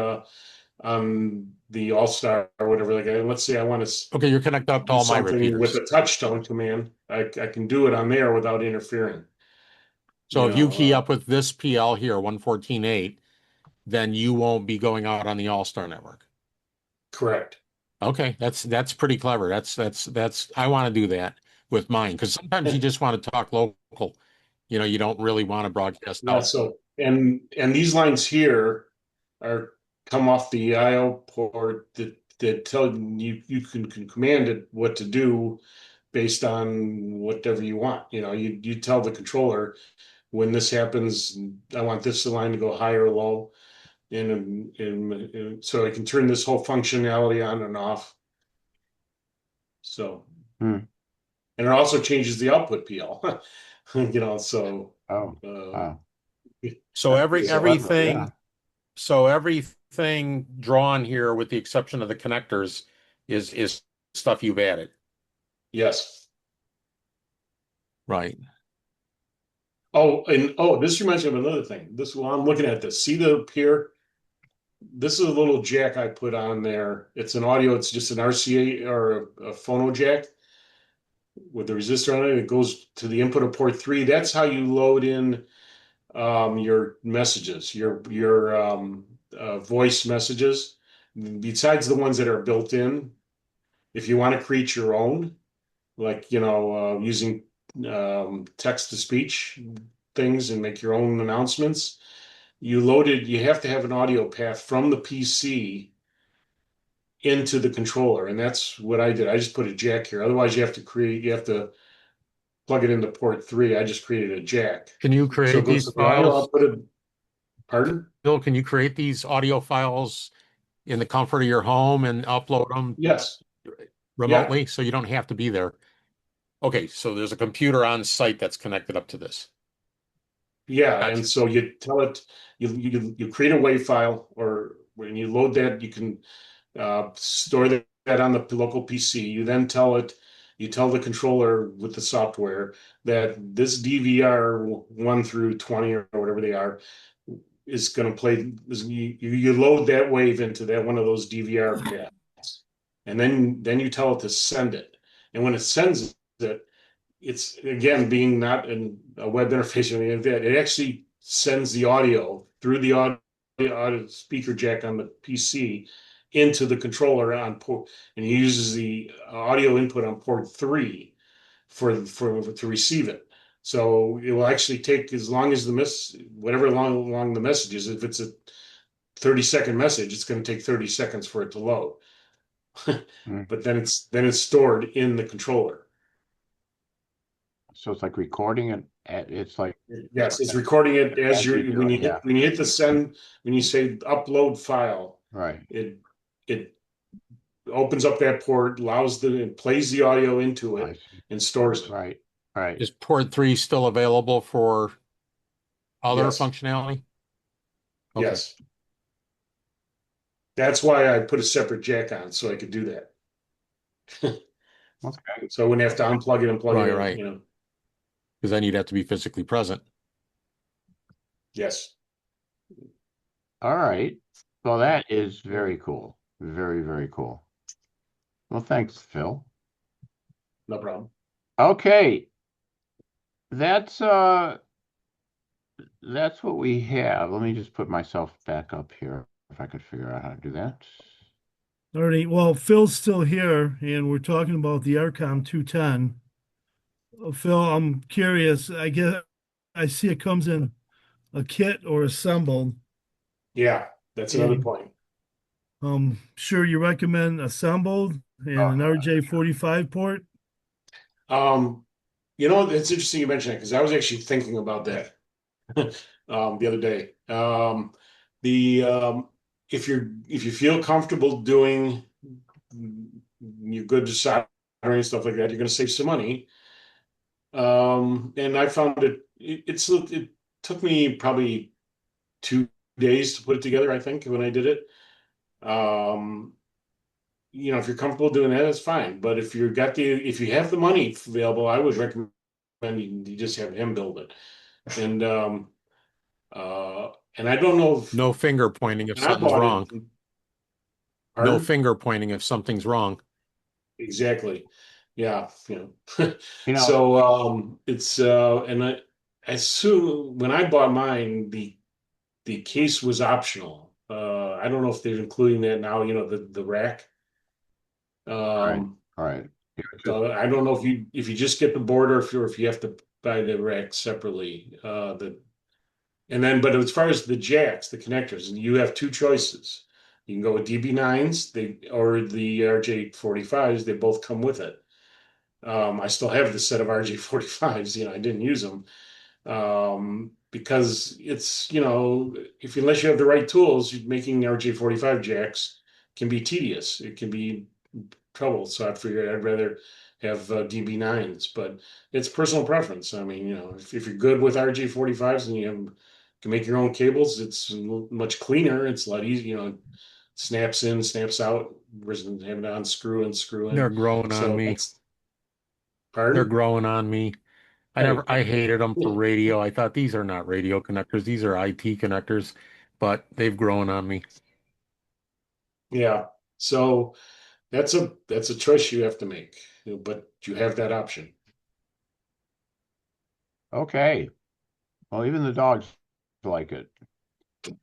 All Star or whatever, like let's say I want to Okay, you're connected up to do all my something with repeaters. a touchtone command, I can do it on there without interfering. So You if you know, key up with this PL here, 114.8, then you won't be going out on the All-Star network. correct. Okay, that's pretty clever. That's I want to do that with mine because sometimes you And, just want to talk local. You don't really want to broadcast yeah, out. so and these lines here are come off the IO port that tell you can command it what to do based on whatever you want. You tell the controller when this happens, I want this line to go high or low, and so I can turn this whole functionality on and off. So, Hmm. and it also changes the output PL. So Oh. uh, Wow. So That's pretty clever. Yeah. everything drawn here, with the exception of the connectors, is stuff you've added, yes. right? This reminds me of another thing. This while I'm looking at this, see the here. This is a little jack I put on there. It's an audio. It's just an RCA or a phono jack with the resistor on it. It goes to the input of port 3. That's how you load in your messages, your voice messages. Besides the ones that are built in, if you want to create your own, like using text to speech things and make your own announcements, you have to have an audio path from the PC into the controller, and that's what I did. I just put a jack here. Otherwise, you have to plug it into port 3. I just created a jack. Can you So create it goes these to the audio files? output of, pardon? Bill, can you create these audio files in the comfort of your home and upload them Yes. Yeah. remotely so you don't have to be there? Okay, so there's a computer on site that's connected up to this. Yeah. Gotcha. And so you tell it, you create a WAV file, or when you load that, you can store that on the local PC. You tell the controller with the software that this DVR 1 through 20 or whatever they are is going to play. You load that wave into that one of those DVR paths, and then you tell it to send it. And when it sends it, it's again being not in a web interface or anything like that. It actually sends the audio through the audio speaker jack on the PC into the controller on port, and uses the audio input on port 3 for to receive it. So it will actually take as long as whatever long the message is. If it's a 30-second message, it's going to take 30 seconds for it to load. Mm. But then it's stored in the controller. So it's like recording it. It's like Yes, it's recording it as you you're do it. Yeah. when you hit the send, when you say upload file, Right. it opens up that port, it plays the audio into I it see. and stores it. Right. Right. Is port 3 still available for other Yes. functionality? Okay. Yes. That's why I put a separate jack on so I could do that. Okay. So I wouldn't have to unplug it and plug it in, Right. you know. Because then you'd have to be physically present. Yes. All right. Well, that is very cool. Very, very cool. Well, thanks, Phil. No problem. Okay. That's what we have. Let me just put myself back up here if I could figure out how to do that. Alrighty, well, Phil's still here, and we're talking about the ARCOM 210. Phil, I'm curious. I see it comes in a kit or assembled. Yeah, that's another And point. sure you recommend assembled and an RJ45 port. It's interesting you mentioned that because I was actually thinking about that the other day. The if you feel comfortable doing you're good to soldering and stuff like that, you're going to save some money. And I found it took me probably 2 days to put it together, I think, when I did it. If you're comfortable doing that, that's fine. But if you have the money available, I would recommend you just have him build it. And and I don't know if No finger pointing if when I something's bought it, wrong. No pardon? finger pointing if something's wrong. Exactly. Yeah, You know, So it's and I assume when I bought mine, the case was optional. I don't know if they're including that now, the rack. right. Um, All right. Yeah, so I don't know if you just get the board or if you have to buy the rack separately. But as far as the jacks, the connectors, you have two choices. You can go with DB9s, or the RJ45s. They both come with it. I still have the set of RJ45s. I didn't use them because it's unless you have the right tools, making RJ45 jacks can be tedious. It can be trouble. So I figured I'd rather have DB9s, but it's personal preference. I mean, if you're good with RJ45s and can make your own cables, it's much cleaner. It's a lot easier. Snaps in, snaps out, versus having to unscrew and screw in. They're growing on So me. that's They're pardon. growing on me. I hated them for radio. I thought these are not radio connectors. These are IT connectors, but they've grown on me. Yeah. So that's a choice you have to make, but you have that option. okay. Well, even the dogs like it. Yeah.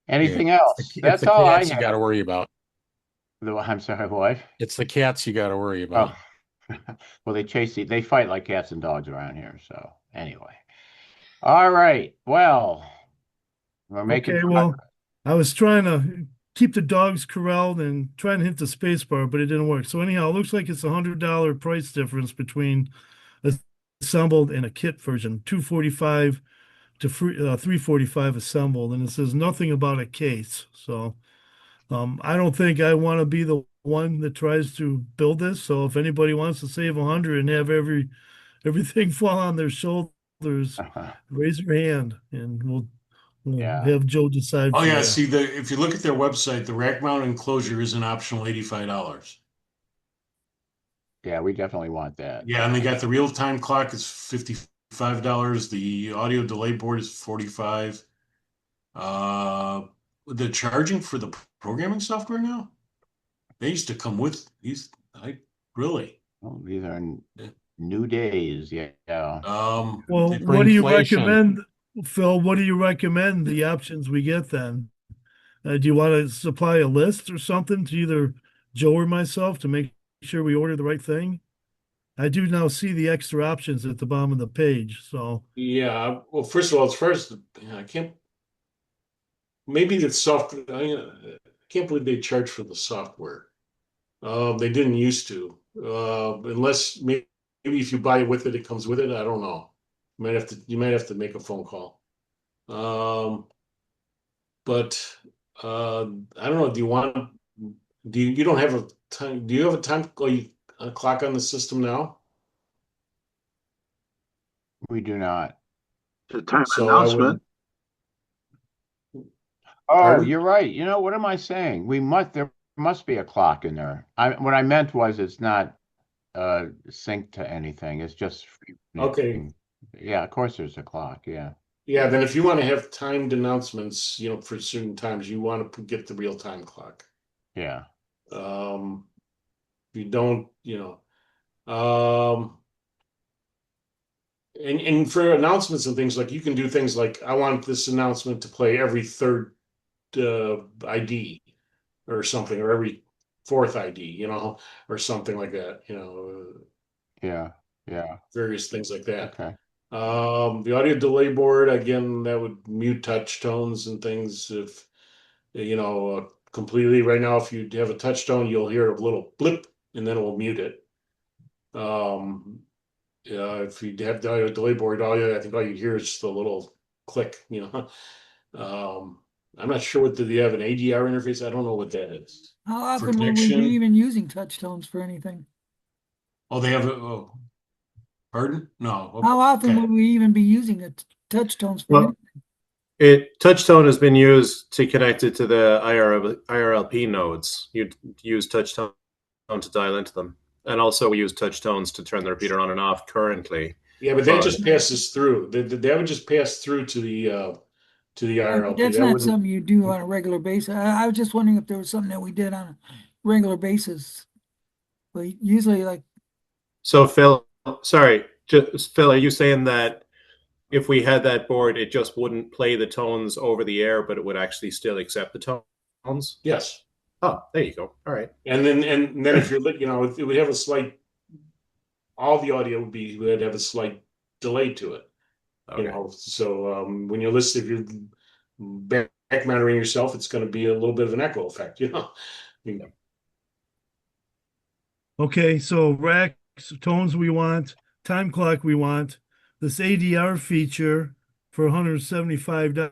Anything else? It's That's the all I cats you got to have. worry about. I'm sorry, what? It's the cats you got to worry Oh, about. well, they fight like cats and dogs around here. So anyway, all right. Well, we're making Okay, progress. well, I was trying to keep the dogs corralled and trying to hit the space bar, but it didn't work. So anyhow, it looks like it's $100 price difference between assembled and a kit version, 245 to 345 assembled, and it says nothing about a case. So I don't think I want to be the one that tries to build this. So if anybody wants to save 100 and have everything fall on their shoulders, raise your hand and we'll Yeah. have Joe decide Oh for yeah, you. see if you look at their website, the rack mount enclosure is an optional $85. Yeah, we definitely want that. Yeah, and they got the real-time clock is $55. The audio delay board is 45. The charging for the programming software now? They used to come with these. Really. Oh, these are new days. Yeah. Well, what do you Shrinkflation. recommend, Phil? What do you recommend the options we get then? Do you want to supply a list or something to either Joe or myself to make sure we order the right thing? I do now see the extra options at the bottom of the page, so. Yeah, well, first of all, as far as I can't, maybe the software, I can't believe they charge for the software. They didn't used to, unless maybe if you buy it with it, it comes with it. I don't know. You might have to make a phone call. But I don't know. You don't have a time? Do you have a time a clock on the system now? We do not. The time So I announcement. would. Oh, Pardon? you're right. You know, what am I saying? There must be a clock in there. What I meant was it's not synced to anything. It's just Okay. Yeah, of course there's a clock. Yeah. Yeah, then if you want to have timed announcements, for certain times, you want to get the real time clock. Yeah. If you don't, and for announcements and things like you can do things like I want this announcement to play every third ID or something, or every fourth ID, or something like that, Yeah. Yeah. various things like that. Okay. The audio delay board, again, that would mute touch tones and things if, completely. Right now, if you have a touch tone, you'll hear a little blip and then it will mute it. If you have the audio delay board, I think all you hear is just a little click, I'm not sure do they have an ADR interface? I don't know what that is. How For often will we be connection? even using touch tones for anything? Oh, they have pardon? No. How often Okay. will we even be using touch tones for Well, anything? touchtone has been used to connect it to the IRLP nodes. You use touchtone to dial into them, and also we use touchtones to turn the repeater on and off currently. Yeah, but that just passes through. That would just pass through to the IRLP. That's That not wouldn't. something you do on a regular basis. I was just wondering if there was something that we did on a regular basis. But usually, like, So Phil, sorry, Phil, are you saying that if we had that board, it just wouldn't play the tones over the air, but it would actually still accept the tones? Yes. Oh, there you go. All right. And then if you're, it would have a slight. All the audio would have a slight delay to it. Okay. So when you listen, if you're back monitoring yourself, it's going to be a little bit of an echo effect. Okay, so racks, tones we want, time clock we want, this ADR feature for $175.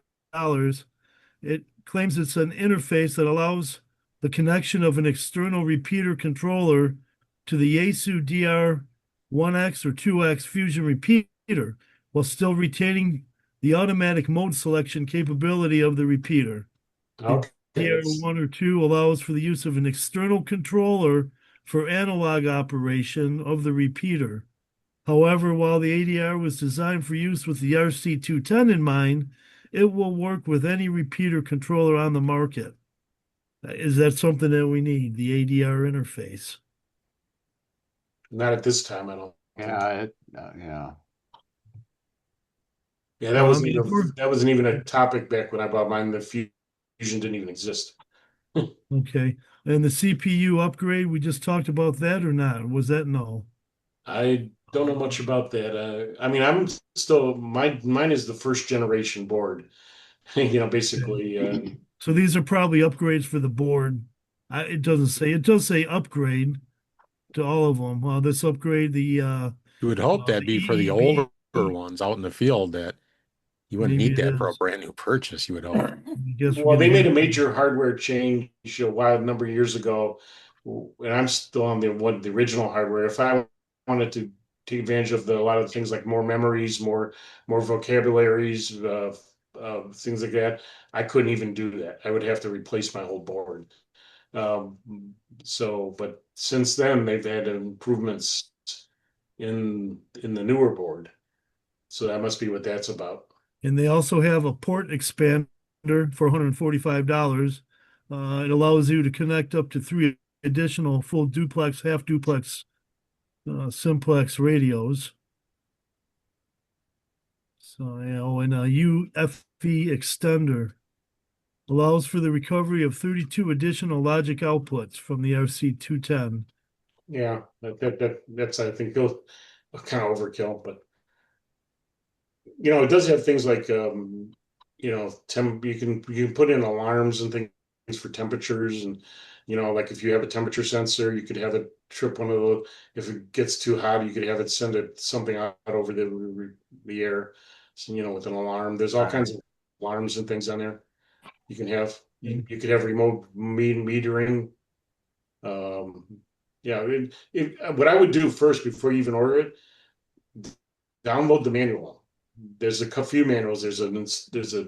It claims it's an interface that allows the connection of an external repeater controller to the Yaesu DR1X or 2X Fusion repeater while still retaining the automatic mode selection capability of the repeater. Okay. DR1 or 2 allows for the use of an external controller for analog operation of the repeater. However, while the ADR was designed for use with the RC210 in mind, it will work with any repeater controller on the market. Is that something that we need, the ADR interface? Not at this time, I don't think. Yeah. Yeah. Yeah, that Well, wasn't even a topic back when I bought mine. The Fusion didn't even exist. Okay. And the CPU upgrade, we just talked about that or not? Was that no? I don't know much about that. I mean, I'm still mine is the first generation board. Basically. So these are probably upgrades for the board. It doesn't say. It does say upgrade to all of them. This upgrade the You would hope that'd be for the EEB. older ones out in the field that you wouldn't Maybe need it that for a is. brand new purchase, you would hope. I guess we're Well, they gonna made a get- major hardware change a number of years ago, and I'm still on the original hardware. If I wanted to take advantage of a lot of things like more memories, more vocabularies, things like that, I couldn't even do that. I would have to replace my whole board. But since then they've had improvements in the newer board, so that must be what that's about. And they also have a port expander for $145. It allows you to connect up to 3 additional full duplex, half duplex, simplex radios. So, and a UFE extender allows for the recovery of 32 additional logic outputs from the RC210. Yeah, that's I think they'll kind of overkill, but it does have things like you can put in alarms and things for temperatures, and like if you have a temperature sensor, you could have it trip one of those. If it gets too hot, you could have it send something out over the air, so, with an alarm. There's all kinds of alarms and things on there. You can have you could have remote metering. Um, yeah, what I would do first before you even order it, download the manual. There's a few manuals. There's a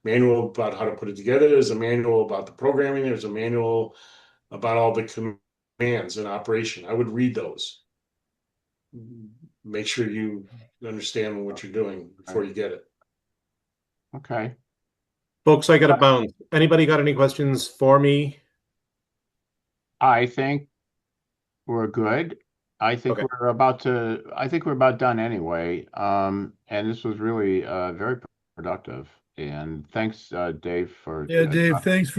manual about how to put it together. There's a manual about the programming. There's a manual about all the commands in operation. I would read those. Make sure you understand what you're doing before you get it. Okay. Folks, I got to bounce. Anybody got any questions for me? I think we're good. I think Okay. I think we're about done anyway. And this was really very productive. And thanks, Dave, for Yeah, Dave, thanks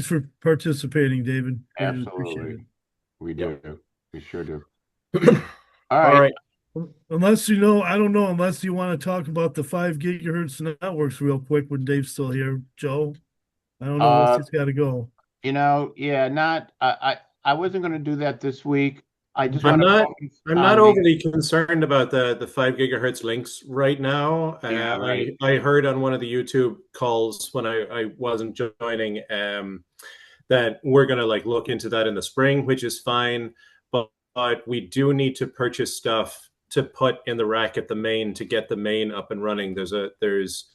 for participating, David. Greatly appreciate it. absolutely. We Yep. do. We sure do. All All right. right. Unless I don't know, unless you want to talk about the 5 gigahertz networks real quick when Dave's still here, Joe. I don't know, unless Uh, he's got to go. yeah, not I wasn't going to do that this week. I just I'm want to not focus I'm not on the overly concerned about the 5 gigahertz links right now. yeah, right. I heard on one of the YouTube calls when I wasn't joining that we're gonna like look into that in the spring, which is fine. But we do need to purchase stuff to put in the rack at the main to get the main up and running. There's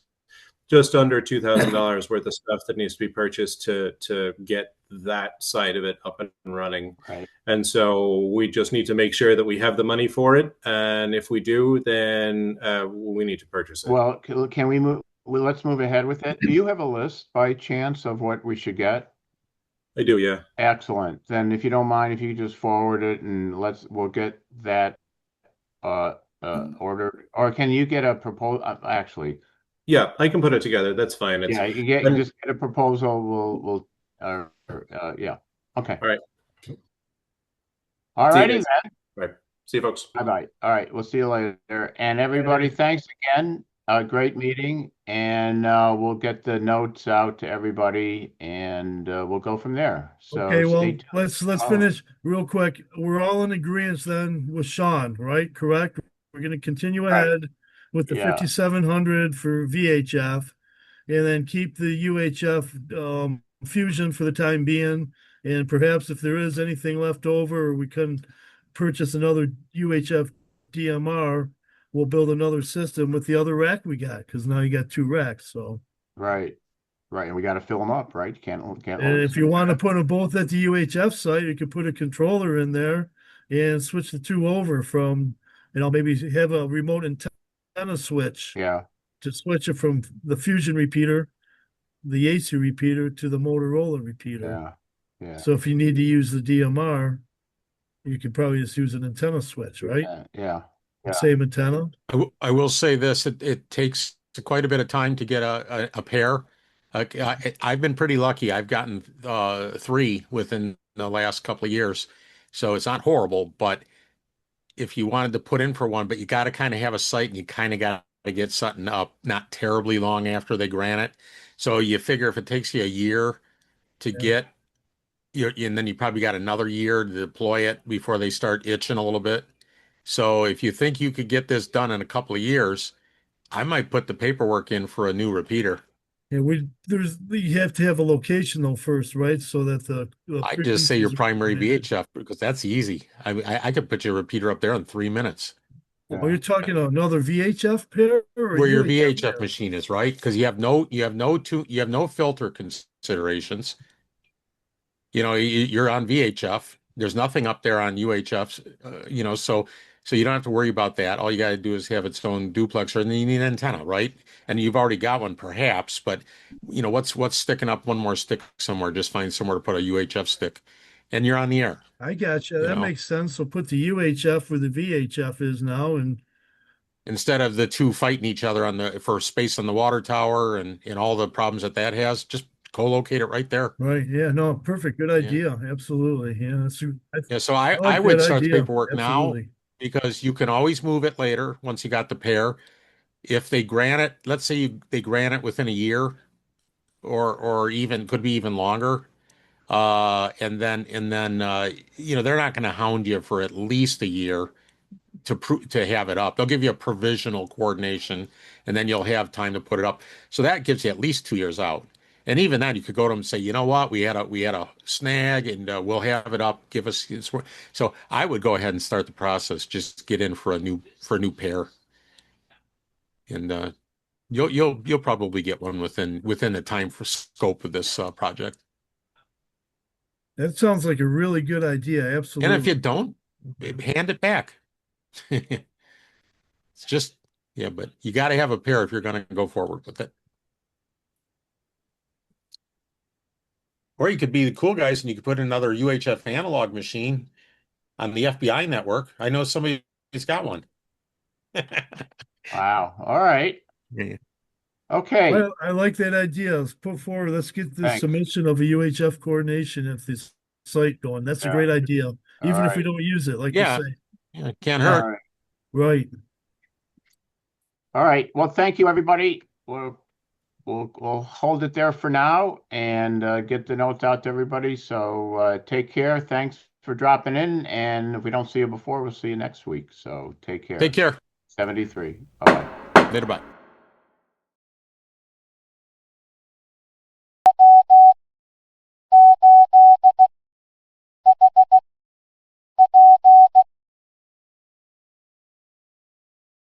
just under $2,000 worth of stuff that needs to be purchased to get that side of it up and running. Right. And so we just need to make sure that we have the money for it. And if we do, then we need to purchase it. Well, can we move? Well, let's move ahead with it. Do you have a list by chance of what we should get? I do, yeah. Excellent. Then if you don't mind, if you could just forward it and we'll get that ordered. Or can you get a proposal? Actually, Yeah, I can put it together. That's fine. yeah, you just get a proposal. Yeah. Okay. All right. All See you righty guys. then. All right. See you, folks. Bye-bye. All right. We'll see you later. And everybody, thanks again. Great meeting. And we'll get the notes out to everybody and we'll go from there. So Okay, well, stay tuned. let's finish real quick. We're all in agreement then with Sean, right? Correct? We're going to continue Right. ahead with the Yeah. 5700 for VHF and then keep the UHF fusion for the time being. And perhaps if there is anything left over, we can purchase another UHF DMR. We'll build another system with the other rack we got because now you got 2 racks. So Right. Right. And we got to fill them up, right? You can't and load if you want to put them both at the UHF site, you could put a controller in there and switch the two over from, maybe have a remote antenna switch Yeah. to switch it from the Fusion repeater, the AC repeater to the Motorola repeater. Yeah. Yeah. So if you need to use the DMR, you could probably just use an antenna switch, right? Yeah. Yeah. Same antenna. I will say this, it takes quite a bit of time to get a pair. I've been pretty lucky. I've gotten 3 within the last couple of years. So it's not horrible, but if you wanted to put in for one, but you got to kind of have a site and you kind of got to get something up not terribly long after they grant it. So you figure if it takes you a year to get, and then you probably got another year to deploy it before they start itching a little bit. So if you think you could get this done in a couple of years, I might put the paperwork in for a new repeater. Yeah, you have to have a location though first, right? So that the I'd just say your frequencies are primary coordinated. VHF because that's easy. I could put your repeater up there in 3 minutes Oh, you're talking another VHF pair or where your UHF VHF pair? machine is, right? Because you have no filter considerations. You're on VHF. There's nothing up there on UHFs, so you don't have to worry about that. All you got to do is have its own duplexer, and then you need an antenna, right? And you've already got one, perhaps, but what's sticking up one more stick somewhere? Just find somewhere to put a UHF stick, and you're on the air. I got you. You That know? makes sense. So put the UHF where the VHF is now, and Instead of the two fighting each other for space on the water tower and all the problems that has, just co-locate it right there. Right. Yeah. No, perfect. Good Yeah. idea. Absolutely. Yeah. Yeah, so I I like would that start the idea. paperwork now Absolutely. because you can always move it later once you got the pair. If they grant it, let's say they grant it within a year or even could be even longer. And then they're not going to hound you for at least a year to have it up. They'll give you a provisional coordination, and then you'll have time to put it up. So that gives you at least 2 years out. And even then, you could go to them and say, you know what, we had a snag, and we'll have it up. Give us. So I would go ahead and start the process. Just get in for a new pair, and you'll probably get one within the time for scope of this project. That sounds like a really good idea. And Absolutely. if you don't, hand it back. It's just, yeah, but you got to have a pair if you're going to go forward with it. Or you could be the cool guys and you could put another UHF analog machine on the FBI network. I know somebody's got one. Wow. All right. Yeah. Okay. I like that idea. Let's put forward. Let's get the Thanks. submission of a UHF coordination of this site going. That's a Yeah. great idea. Even if we right. don't use it, like Yeah. you say. Yeah, it can't All hurt. right. Right. All right. Well, thank you, everybody. We'll hold it there for now and get the notes out to everybody. So take care. Thanks for dropping in. And if we don't see you before, we'll see you next week. So take care. Take care. 73. Bye. Later, bye.